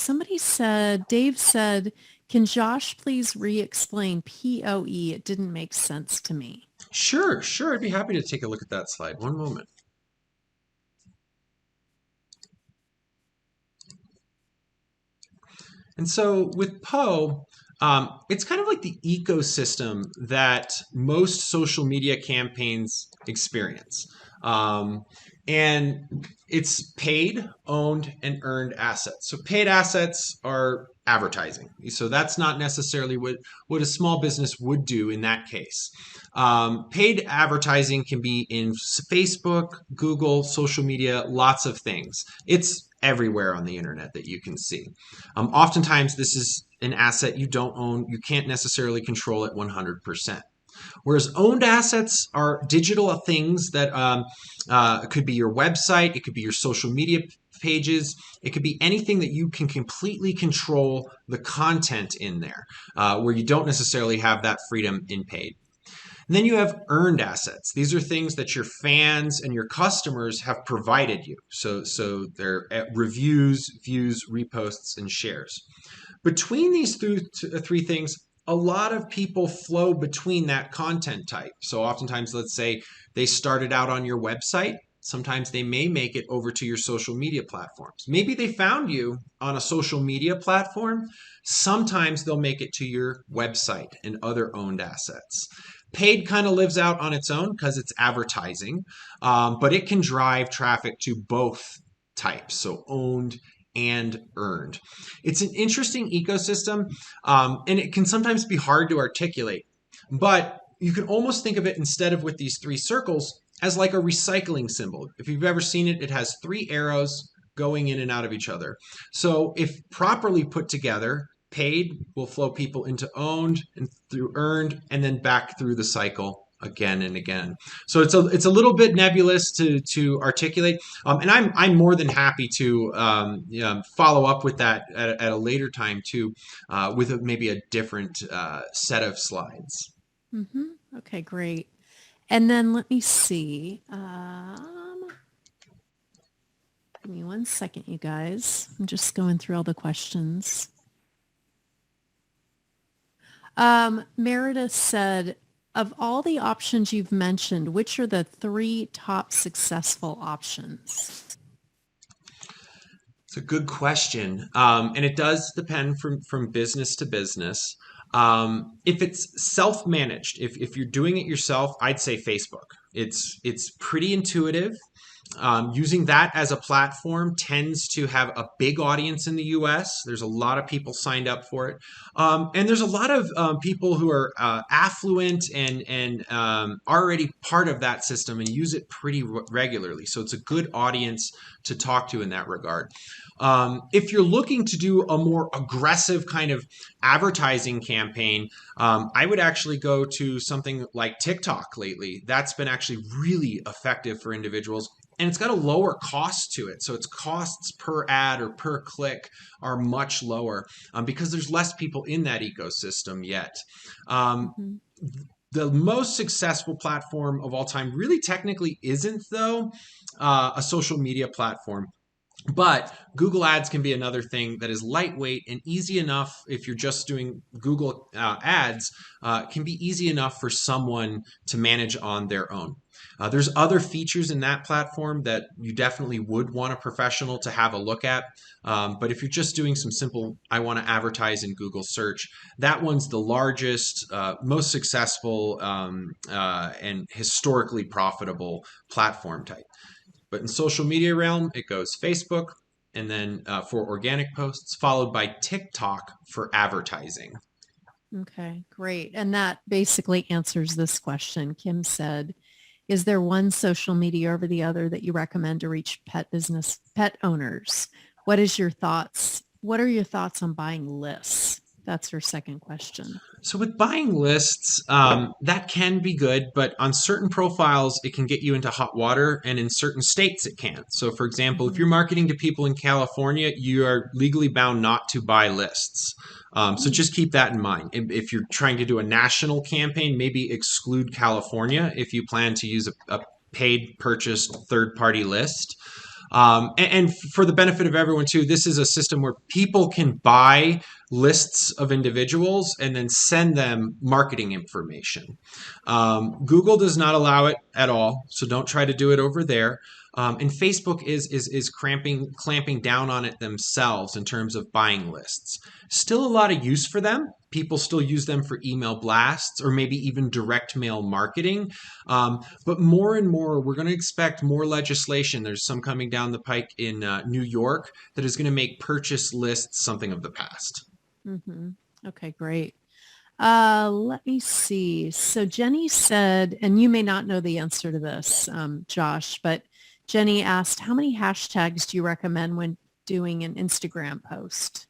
Dave said, can Josh please re-explain POE? It didn't make sense to me. Sure. I'd be happy to take a look at that slide. One moment. And so with Poe, it's kind of like the ecosystem that most social media campaigns experience. And it's paid, owned, and earned assets. So paid assets are advertising. So that's not necessarily what a small business would do in that case. Paid advertising can be in Facebook, Google, social media, lots of things. It's everywhere on the internet that you can see. Oftentimes, this is an asset you don't own. You can't necessarily control it 100%. Whereas owned assets are digital things that could be your website, it could be your social media pages, it could be anything that you can completely control the content in there, where you don't necessarily have that freedom in paid. And then you have earned assets. These are things that your fans and your customers have provided you. So they're reviews, views, reposts, and shares. Between these three things, a lot of people flow between that content type. So oftentimes, let's say they started out on your website. Sometimes they may make it over to your social media platforms. Maybe they found you on a social media platform. Sometimes they'll make it to your website and other owned assets. Paid kind of lives out on its own because it's advertising, but it can drive traffic to both types, so owned and earned. It's an interesting ecosystem, and it can sometimes be hard to articulate, but you can almost think of it, instead of with these three circles, as like a recycling symbol. If you've ever seen it, it has three arrows going in and out of each other. So if properly put together, paid will flow people into owned and through earned, and then back through the cycle again and again. So it's a little bit nebulous to articulate, and I'm more than happy to follow up with that at a later time too, with maybe a different set of slides. Okay, great. And then let me see. Give me 1 second, you guys. I'm just going through all the questions. Meredith said, of all the options you've mentioned, which are the 3 top successful options? It's a good question, and it does depend from business to business. If it's self-managed, if you're doing it yourself, I'd say Facebook. It's pretty intuitive. Using that as a platform tends to have a big audience in the US. There's a lot of people signed up for it. And there's a lot of people who are affluent and already part of that system and use it pretty regularly. So it's a good audience to talk to in that regard. If you're looking to do a more aggressive kind of advertising campaign, I would actually go to something like TikTok lately. That's been actually really effective for individuals. And it's got a lower cost to it. So its costs per ad or per click are much lower, because there's less people in that ecosystem yet. The most successful platform of all time really technically isn't, though, a social media platform. But Google Ads can be another thing that is lightweight and easy enough. If you're just doing Google Ads, can be easy enough for someone to manage on their own. There's other features in that platform that you definitely would want a professional to have a look at. But if you're just doing some simple, I want to advertise in Google search, that one's the largest, most successful, and historically profitable platform type. But in social media realm, it goes Facebook, and then for organic posts, followed by TikTok for advertising. Okay, great. And that basically answers this question. Kim said, is there one social media over the other that you recommend to reach pet owners? What are your thoughts on buying lists? That's her second question. So with buying lists, that can be good, but on certain profiles, it can get you into hot water, and in certain states, it can. So for example, if you're marketing to people in California, you are legally bound not to buy lists. So just keep that in mind. If you're trying to do a national campaign, maybe exclude California if you plan to use a paid purchased third-party list. And for the benefit of everyone too, this is a system where people can buy lists of individuals and then send them marketing information. Google does not allow it at all, so don't try to do it over there. And Facebook is clamping down on it themselves in terms of buying lists. Still a lot of use for them. People still use them for email blasts or maybe even direct mail marketing. But more and more, we're going to expect more legislation. There's some coming down the pike in New York that is going to make purchase lists something of the past. Okay, great. Let me see. So Jenny said, and you may not know the answer to this, Josh, but Jenny asked, how many hashtags do you recommend when doing an Instagram post?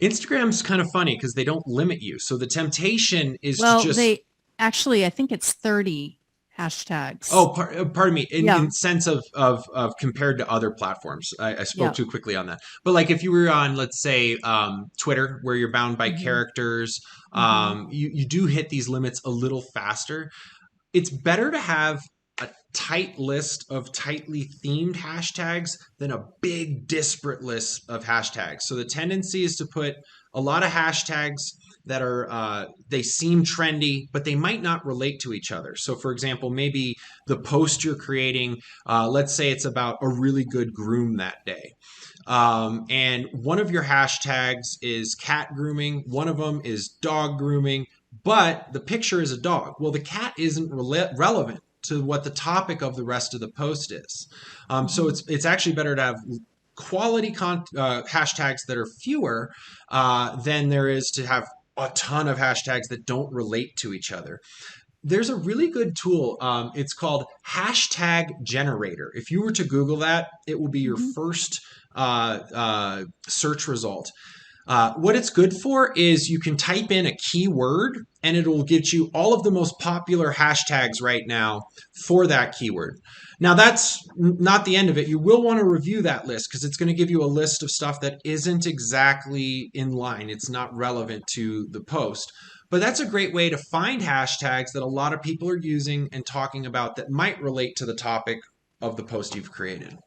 Instagram's kind of funny because they don't limit you. So the temptation is to Well, just... they actually, I think it's 30 hashtags. Oh, pardon me. Yeah. In sense of compared to other platforms, I spoke Yeah. too quickly on that. But like if you were on, let's say, Twitter, where you're bound by characters, you do hit these limits a little faster. It's better to have a tight list of tightly themed hashtags than a big disparate list of hashtags. So the tendency is to put a lot of hashtags that are they seem trendy, but they might not relate to each other. So, for example, maybe the post you're creating, let's say it's about a really good groom that day. And one of your hashtags is cat grooming, one of them is dog grooming, but the picture is a dog. Well, the cat isn't relevant to what the topic of the rest of the post is. So Mm-hmm. it's actually better to have quality hashtags that are fewer than there is to have a ton of hashtags that don't relate to each other. There's a really good tool. It's called hashtag generator. If you were to Google that, it will be your Mm-hmm. first search result. What it's good for is you can type in a keyword and it'll get you all of the most popular hashtags right now for that keyword. Now, that's not the end of it. You will want to review that list because it's going to give you a list of stuff that isn't exactly in line. It's not relevant to the post. But that's a great way to find hashtags that a lot of people are using and talking about that might relate to the topic of the post you've created.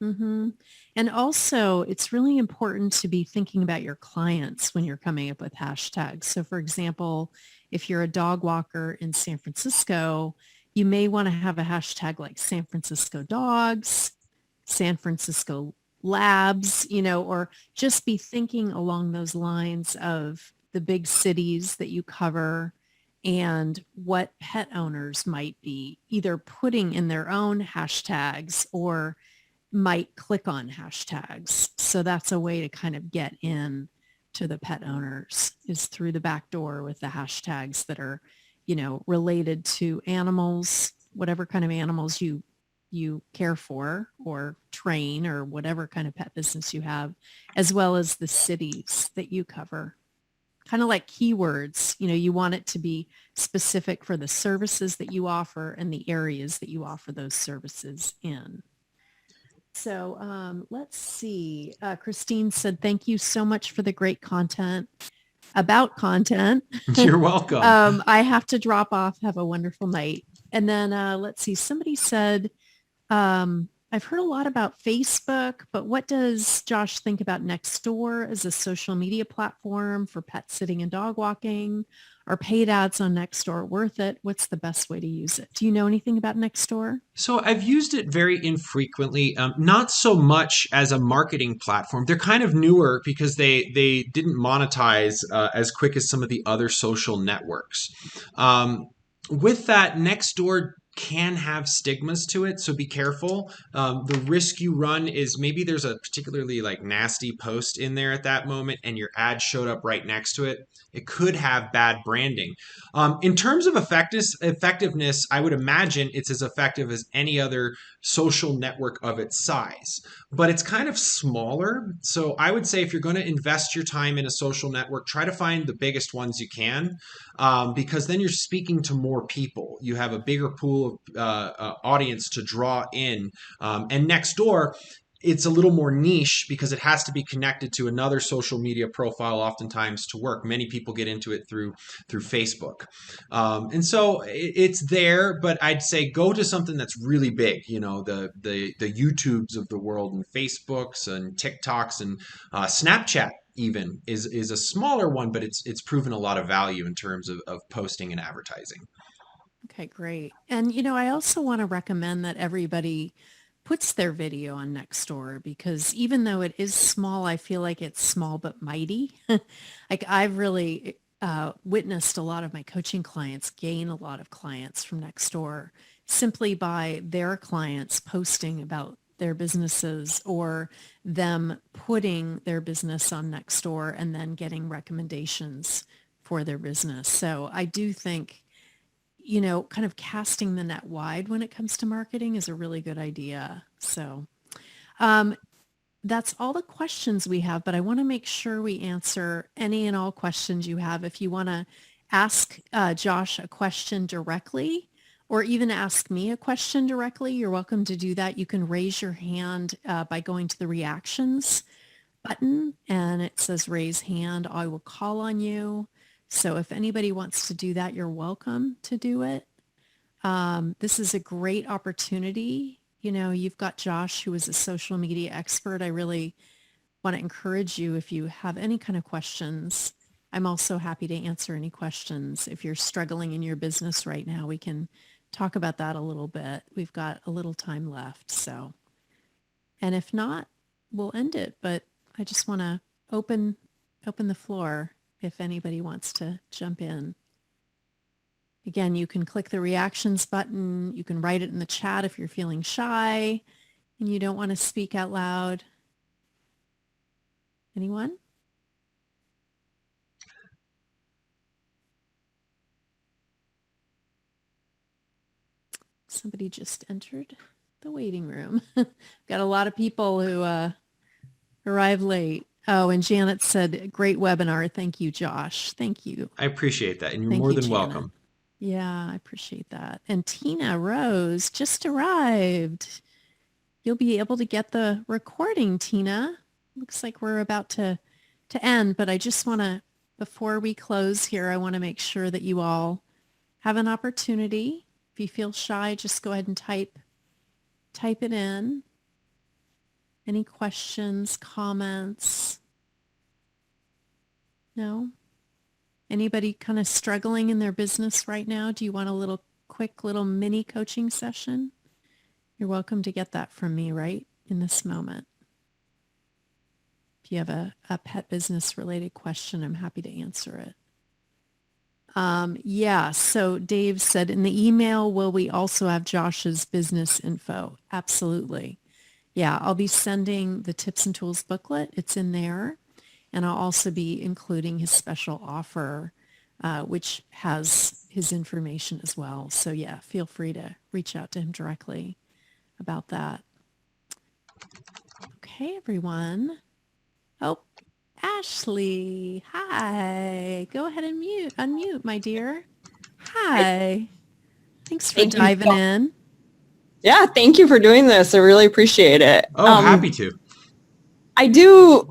Mm-hmm. And also, it's really important to be thinking about your clients when you're coming up with hashtags. So, for example, if you're a dog walker in San Francisco, you may want to have a hashtag like San Francisco dogs, San Francisco labs, or just be thinking along those lines of the big cities that you cover and what pet owners might be either putting in their own hashtags or might click on hashtags. So that's a way to kind of get in to the pet owners is through the back door with the hashtags that are, related to animals, whatever kind of animals you care for or train or whatever kind of pet business you have, as well as the cities that you cover. Kind of like keywords, you want it to be specific for the services that you offer and the areas that you offer those services in. So let's see. Christine said, thank you so much for the great content about content. You're welcome. I have to drop off. Have a wonderful night. And then let's see. Somebody said, I've heard a lot about Facebook, but what does Josh think about Nextdoor as a social media platform for pet sitting and dog walking? Are paid ads on Nextdoor worth it? What's the best way to use it? Do you know anything about Nextdoor? So I've used it very infrequently, not so much as a marketing platform. They're kind of newer because they didn't monetize as quick as some of the other social networks. With that, Nextdoor can have stigmas to it, so be careful. The risk you run is maybe there's a particularly like nasty post in there at that moment, and your ad showed up right next to it. It could have bad branding. In terms of effectiveness, I would imagine it's as effective as any other social network of its size, but it's kind of smaller. So I would say if you're going to invest your time in a social network, try to find the biggest ones you can, because then you're speaking to more people. You have a bigger pool of audience to draw in. And next door, it's a little more niche because it has to be connected to another social media profile oftentimes to work. Many people get into it through Facebook. And so it's there, but I'd say go to something that's really big, the YouTubes of the world and Facebooks and TikToks and Snapchat even is a smaller one, but it's proven a lot of value in terms of posting and advertising. Okay, great. And I also want to recommend that everybody puts their video on Nextdoor because even though it is small, I feel like it's small but mighty. Like I've really witnessed a lot of my coaching clients gain a lot of clients from Nextdoor simply by their clients posting about their businesses or them putting their business on Nextdoor and then getting recommendations for their business. So I do think kind of casting the net wide when it comes to marketing is a really good idea. So um, that's all the questions we have, but I want to make sure we answer any and all questions you have. If you want to ask Josh a question directly or even ask me a question directly, you're welcome to do that. You can raise your hand by going to the reactions button and it says raise hand. I will call on you. So if anybody wants to do that, you're welcome to do it. This is a great opportunity. You've got Josh, who is a social media expert. I really want to encourage you if you have any kind of questions I'm also happy to answer any questions. If you're struggling in your business right now, we can talk about that a little bit. We've got a little time left. So, and if not, we'll end it. But I just want to open open the floor if anybody wants to jump in. Again, you can click the reactions button. You can write it in the chat if you're feeling shy and you don't want to speak out loud. Anyone? Somebody just entered the waiting room. Got a lot of people who arrived late. Oh, and Janet said, great webinar. Thank you, Josh. Thank you. I appreciate that, and you're Thank more you, than Janet. welcome. Yeah, I appreciate that. And Tina Rose just arrived. You'll be able to get the recording, Tina. Looks like we're about to end, but I just want to, before we close here, I want to make sure that you all have an opportunity. If you feel shy, just go ahead and type it in. Any questions, comments? No? Anybody kind of struggling in their business right now? Do you want a quick little mini coaching session? You're welcome to get that from me right in this moment. If you have a pet business related question, I'm happy to answer it. Yeah, so Dave said in the email, will we also have Josh's business info? Absolutely. Yeah, I'll be sending the tips and tools booklet. It's in there. And I'll also be including his special offer, which has his information as well. So yeah, feel free to reach out to him directly about that. Okay, everyone. Oh, Ashley. Hi. Go ahead and unmute, my dear. Hi. Thanks for diving in. Yeah, thank you for doing this. I really appreciate it. Oh, happy to. I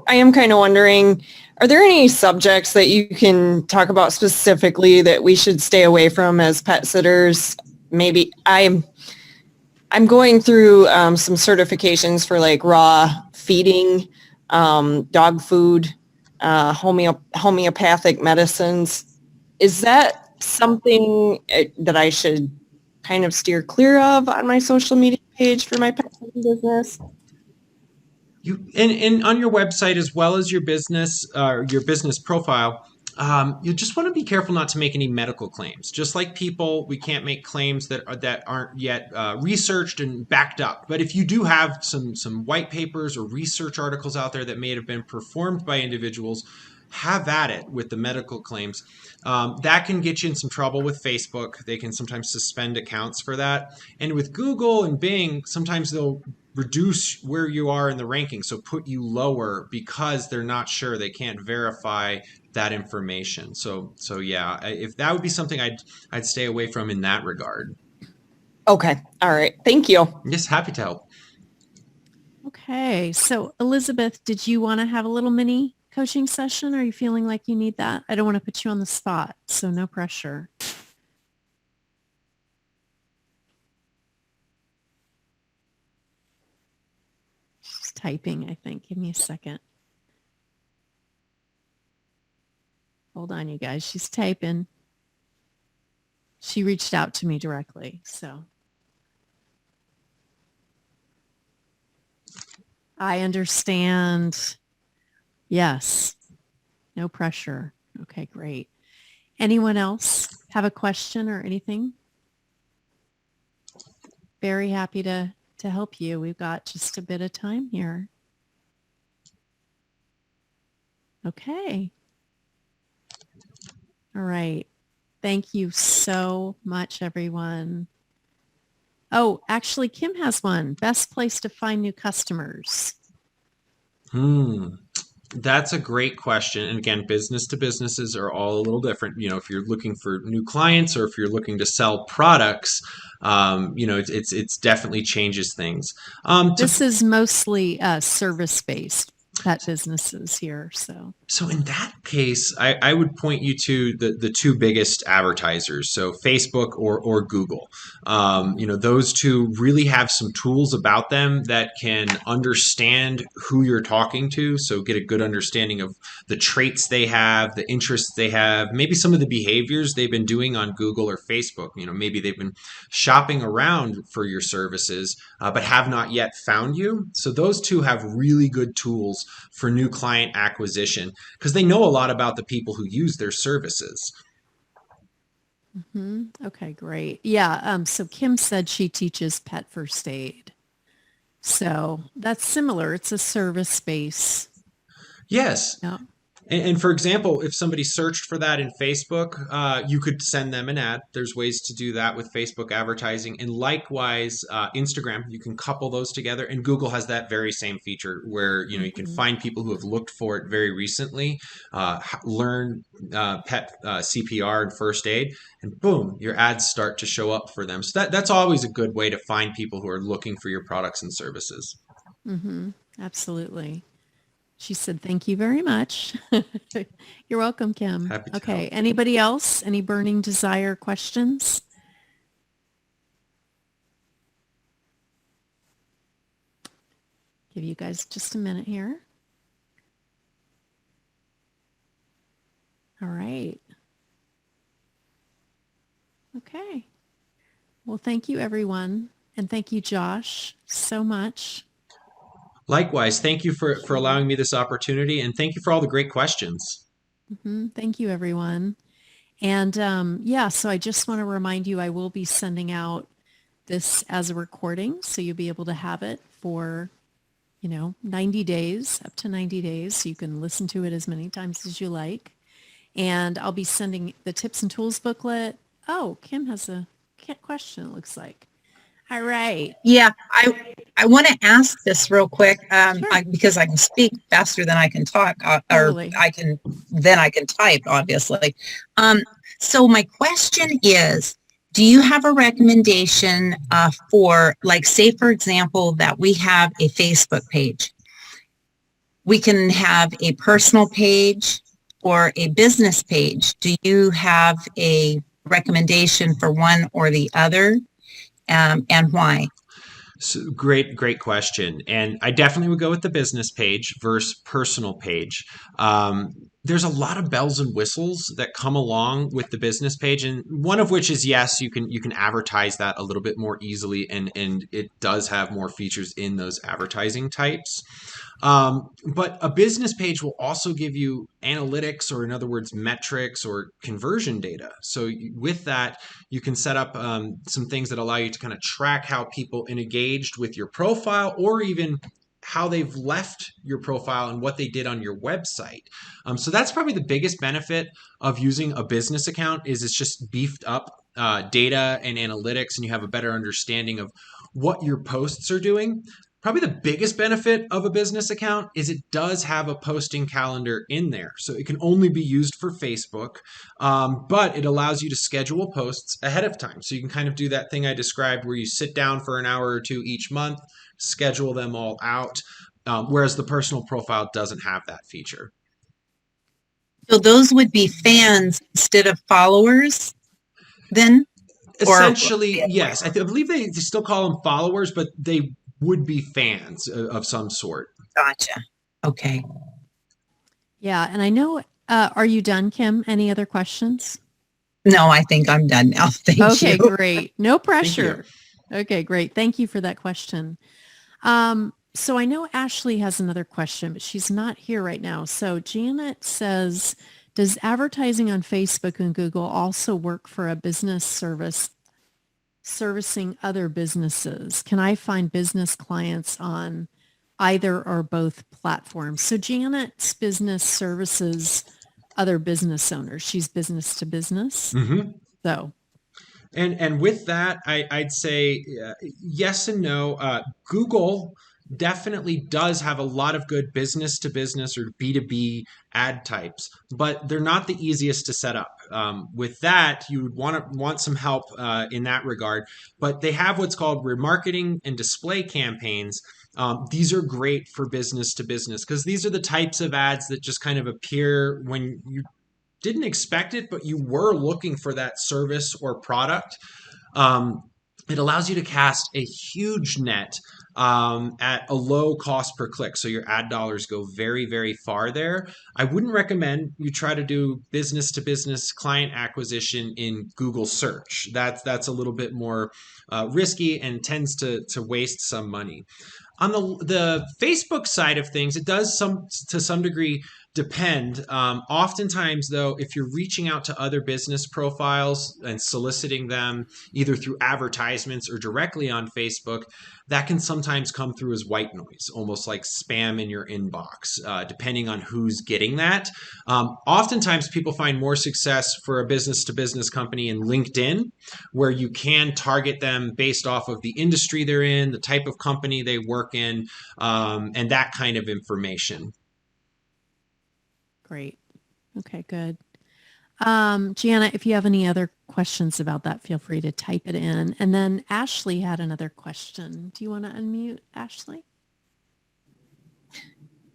am kind of wondering, are there any subjects that you can talk about specifically that we should stay away from as pet sitters? Maybe I'm going through some certifications for like raw feeding, dog food, homeopathic medicines. Is that something that I should kind of steer clear of on my social media page for my pet sitting business? You and on your website as well as your business profile, you just want to be careful not to make any medical claims. Just like people, we can't make claims that aren't yet researched and backed up. But if you do have some white papers or research articles out there that may have been performed by individuals, have at it with the medical claims. That can get you in some trouble with Facebook. They can sometimes suspend accounts for that. And with Google and Bing, sometimes they'll reduce where you are in the ranking, so put you lower because they're not sure, they can't verify that information. So yeah, if that would be something I'd stay away from in that regard. Okay, all right, thank you. Yes, happy to help. Okay, so Elizabeth, did you want to have a little mini coaching session? Are you feeling like you need that? I don't want to put you on the spot, so no pressure. She's typing, I think. Give me a second. Hold on, you guys. She's typing. She reached out to me directly, so. I understand. Yes. No pressure. Okay, great. Anyone else have a question or anything? Very happy to help you. We've got just a bit of time here. Okay. All right. Thank you so much, everyone. Oh, actually, Kim has one. Best place to find new customers. That's a great question. And again, business to businesses are all a little different. You know, if you're looking for new clients or if you're looking to sell products, you know, it's definitely changes things. This is mostly service-based pet businesses here. So So in that case, I would point you to the two biggest advertisers, so Facebook or Google. Mhm. Those two really have some tools about them that can understand who you're talking to, so get a good understanding of the traits they have, the interests they have, maybe some of the behaviors they've been doing on Google or Facebook. Maybe they've been shopping around for your services, but have not yet found you. So those two have really good tools for new client acquisition because they know a lot about the people who use their services. Okay, great. Yeah. So Kim said she teaches pet first aid. So that's similar. It's a service space. Yes. Yeah. And for example, if somebody searched for that in Facebook, you could send them an ad. There's ways to do that with Facebook advertising. And likewise, Instagram, you can couple those together. And Google has that very same feature where, you can Mhm. find people who have looked for it very recently, learn pet CPR and first aid, and boom, your ads start to show up for them. So that's always a good way to find people who are looking for your products and services. Absolutely. She said, thank you very much. You're welcome, Kim. Happy to Okay. help. Anybody else? Any burning desire questions? Give you guys just a minute here. All right. Okay. Well, thank you, everyone. And thank you, Josh, so much. Likewise, thank you for Appreciate it. allowing me this opportunity, and thank you for all the great questions. Thank you, everyone. And yeah, so I just want to remind you, I will be sending out this as a recording, so you'll be able to have it for 90 days, up to 90 days. So you can listen to it as many times as you like. And I'll be sending the tips and tools booklet. Oh, Kim has a question, it looks like. All right. Yeah, I want to ask this real quick, Sure. because I can speak faster than I can talk, or Totally. I can type, obviously. Um, so my question is, do you have a recommendation for, like, say, for example, that we have a Facebook page? We can have a personal page or a business page. Do you have a recommendation for one or the other, and why? So great question. And I definitely would go with the business page versus personal page. There's a lot of bells and whistles that come along with the business page, and one of which is yes, you can advertise that a little bit more easily, and it does have more features in those advertising types. But a business page will also give you analytics, or in other words, metrics or conversion data. So with that, you can set up some things that allow you to kind of track how people engaged with your profile, or even how they've left your profile and what they did on your website. So that's probably the biggest benefit of using a business account, is it's just beefed up data and analytics, and you have a better understanding of what your posts are doing. Probably the biggest benefit of a business account is it does have a posting calendar in there. So it can only be used for Facebook, but it allows you to schedule posts ahead of time. So you can kind of do that thing I described where you sit down for an hour or two each month, schedule them all out, whereas the personal profile doesn't have that feature. So those would be fans instead of followers then? Or Essentially, yes. I believe they still call them followers, but they would be fans of some sort. gotcha. Okay. Yeah. And I know, are you done, Kim? Any other questions? No, I think I'm done now. Thank Okay, you. great. No Thank you. pressure. Okay, great. Thank you for that question. So I know Ashley has another question, but she's not here right now. So Janet says, does advertising on Facebook and Google also work for a business servicing other businesses? Can I find business clients on either or both platforms? So Janet's business services other business owners. She's business to business. Mm-hmm. So And with that, I'd say yes and no. Google definitely does have a lot of good business to business or B2B ad types, but they're not the easiest to set up. With that, you would want some help in that regard. But they have what's called remarketing and display campaigns These are great for business to business because these are the types of ads that just kind of appear when you didn't expect it, but you were looking for that service or product. Um, it allows you to cast a huge net at a low cost per click. So your ad dollars go very, very far there. I wouldn't recommend you try to do business to business client acquisition in Google search. That's a little bit more risky and tends to waste some money. On the Facebook side of things, it does to some degree depend. Oftentimes, though, if you're reaching out to other business profiles and soliciting them either through advertisements or directly on Facebook, that can sometimes come through as white noise, almost like spam in your inbox, depending on who's getting that. Oftentimes, people find more success for a business to business company in LinkedIn, where you can target them based off of the industry they're in, the type of company they work in, and that kind of information. Great. Okay, good. Gianna, if you have any other questions about that, feel free to type it in. And then Ashley had another question. Do you want to unmute, Ashley?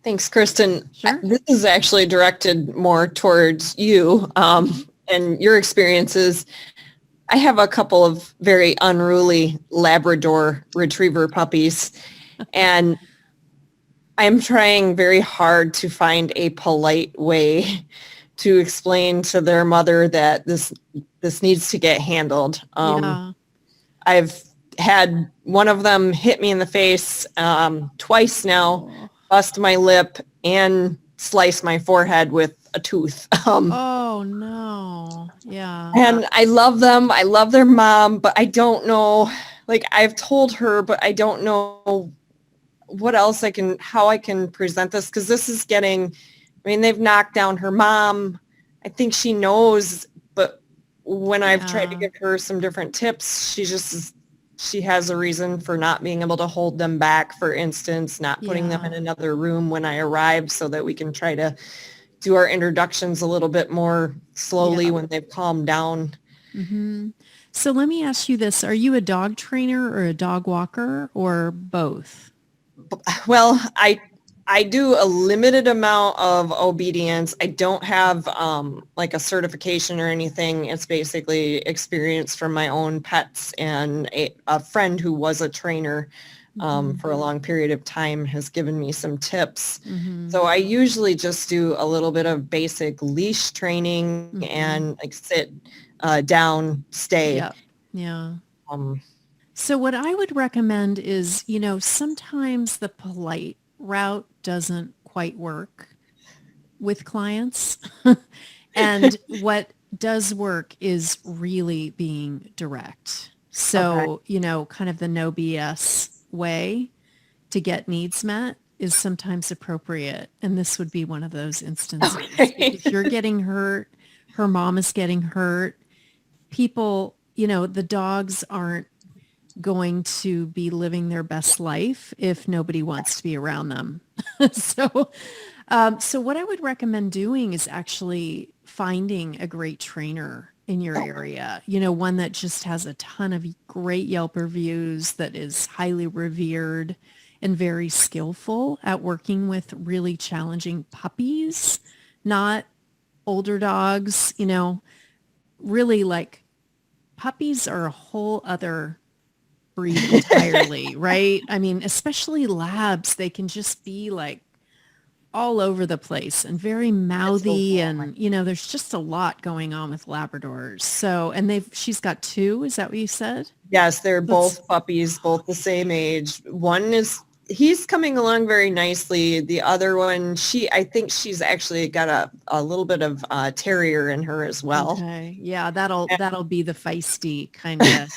Thanks, Kristen. Sure. This is actually directed more towards you and your experiences. I have a couple of very unruly Labrador Retriever puppies, and I'm trying very hard to find a polite way to explain to their mother that this needs to get handled. Yeah. I've had one of them hit me in the face twice now, Oh. bust my lip, and slice my forehead with a tooth. Oh no. Yeah. And I love them. I love their mom, but I don't know, like I've told her, but I don't know what else how I can present this, because this is getting, I mean, they've knocked down her mom. I think she knows, but when I've tried to Yeah. give her some different tips, she has a reason for not being able to hold them back. For instance, not putting them in Yeah. another room when I arrive so that we can try to do our introductions a little bit more slowly Yeah. when they've calmed down. Mm-hmm. So let me ask you this. Are you a dog trainer or a dog walker or both? Well, I do a limited amount of obedience. I don't have like a certification or anything. It's basically experience from my own pets, and a friend who was a trainer for a long period of time has given me some tips. Mm-hmm. So I usually just do a little bit of basic leash training Mm-hmm. and like sit down, stay. Yep. Yeah. Um, So what I would recommend is, sometimes the polite route doesn't quite work with clients. And what does work is really being direct. So, kind of the no BS way to get needs met is sometimes appropriate. And this would be one of those instances. Okay. Because you're getting hurt, her mom is getting hurt. People, the dogs aren't going to be living their best life if nobody wants to be around them. So what I would recommend doing is actually finding a great trainer in your area, one that just has a ton of great Yelp reviews, that is highly revered and very skillful at working with really challenging puppies, not older dogs, really like puppies are a whole other breed entirely, right? I mean, especially labs, they can just be like all over the place and very mouthy, and there's just a lot going on with Labradors. So, and she's got two, is that what you said? Yes, they're both puppies, both the same age. He's coming along very nicely. The other one, I think she's actually got a little bit of terrier in her as well. Okay. Yeah, that'll be the feisty kind of,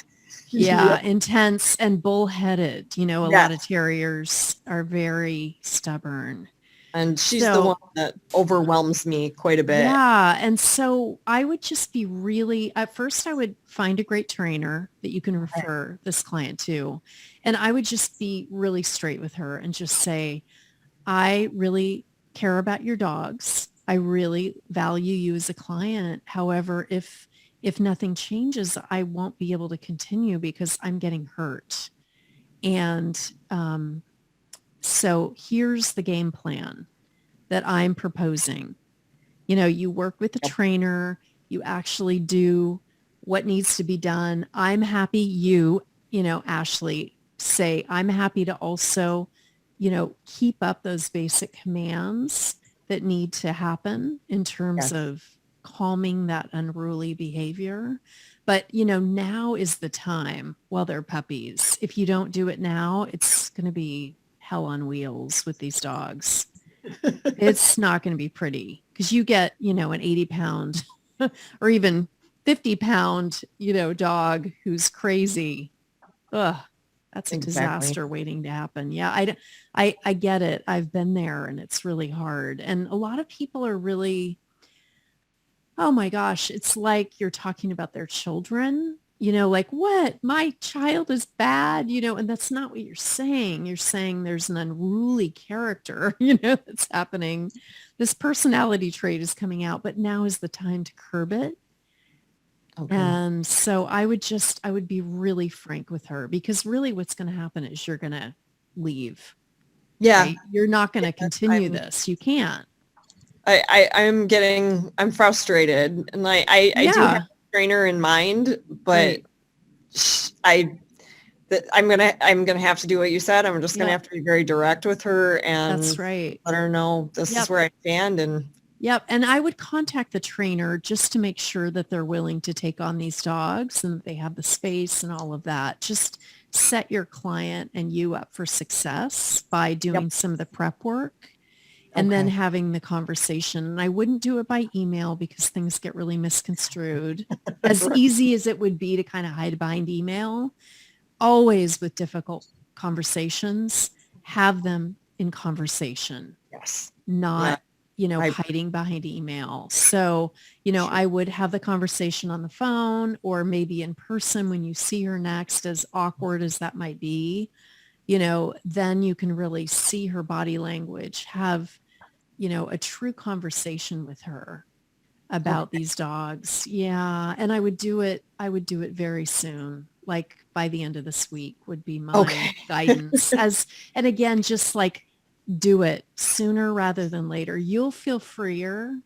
intense and bullheaded. A lot of terriers are very stubborn. And she's the one that overwhelms me quite a bit. Yeah. And so I would just be at first I would find a great trainer that you can refer this client to. And I would just be really straight with her and just say, I really care about your dogs. I really value you as a client. However, if nothing changes, I won't be able to continue because I'm getting hurt. And So here's the game plan that I'm proposing. You work with the trainer, you actually do what needs to be done. I'm happy Ashley, say, I'm happy to also, keep up those basic commands that need to happen in terms Yes. of calming that unruly behavior. But, now is the time while they're puppies. If you don't do it now, it's going to be hell on wheels with these dogs. It's not going to be pretty because you get, an 80-pound or even 50-pound, dog who's crazy. Ugh, that's a Exactly. disaster waiting to happen. Yeah, I get it. I've been there and it's really hard. And a lot of people are really, oh my gosh, it's like you're talking about their children, like what? My child is bad, and that's not what you're saying. You're saying there's an unruly character, that's happening. This personality trait is coming out, but now is the time to curb it. Okay. And so I would be really frank with her because really what's going to happen is you're going to leave. Yeah. Right? You're not going to continue this. You can't. I'm frustrated, and I do have a trainer in mind, but Right. I'm gonna have to do what you said. I'm just gonna have to be very direct with her and that's right. let her know this is where I stand. And Yep. And I would contact the trainer just to make sure that they're willing to take on these dogs and that they have the space and all of that. Just set your client and you up for success by doing some of the prep work and then having the conversation. And I wouldn't do it by email because things get really misconstrued. As easy as it would be to kind of hide behind email, always with difficult conversations, have them in conversation. Yes. Not hiding behind email. So, I would have the conversation on the phone or maybe in person when you see her next, as awkward as that might be, then you can really see her body language, have, a true conversation with her about these dogs. Yeah. And I would do it very soon. Like by the end of this week would be my guidance and again, just like, do it sooner rather than later. You'll feel freer.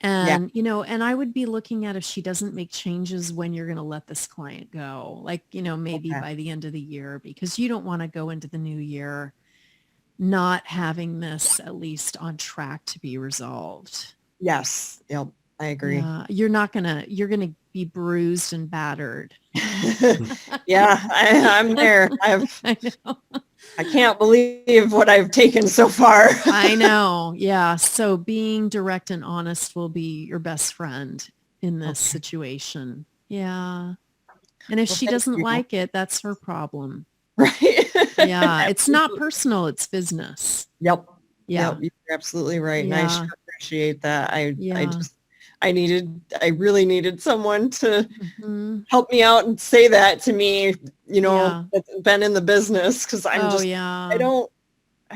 And, and I would be looking at if she doesn't make changes when you're going to let this client go, like, maybe by the end of the year, because you don't want to go into the new year not having this at least on track to be resolved. Yes. Yep. I agree. Yeah, you're going to be bruised and battered. Yeah, I'm there. I know. I can't believe what I've taken so far. I know. Yeah. So being direct and honest will be your best friend in this situation. Yeah. And if she doesn't like it, that's her problem. Right. Yeah. It's not personal. It's business. Yep. Yeah. Yep, you're absolutely right. Yeah. And I sure appreciate that. I really needed someone to help me out and say that to me, that's been in the business. Cause I'm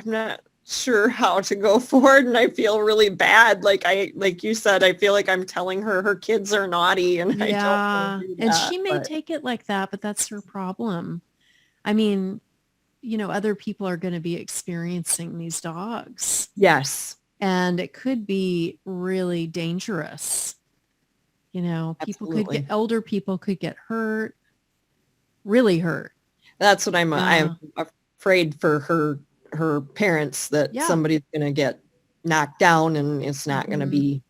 not sure how to go forward. And I feel really bad. Like you said, I feel like I'm telling her kids are naughty and I don't want to do that, and she may take it like that, but that's her problem. I mean, other people are going to be experiencing these dogs. Yes. And it could be really dangerous. Older people could get hurt, really hurt. That's what I'm afraid for her parents, that somebody's going to get knocked down and it's not going to be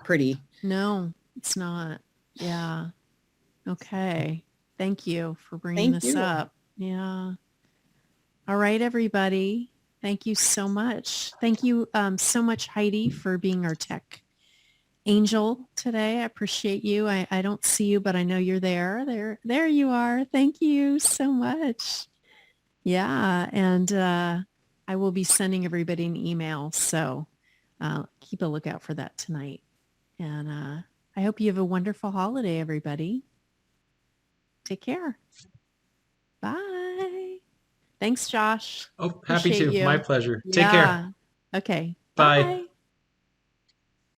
pretty. No, it's not. Yeah. Okay. Thank you for bringing this up. Yeah. All right, everybody. Thank you so much. Thank you so much, Heidi, for being our tech angel today. I appreciate you. I don't see you, but I know you're there. There you are. Thank you so much. Yeah. And I will be sending everybody an email. So keep a lookout for that tonight. And I hope you have a wonderful holiday, everybody. Take care. Bye. Thanks, Josh. Oh, happy to. You. My pleasure. Take care. Okay. Bye. Bye.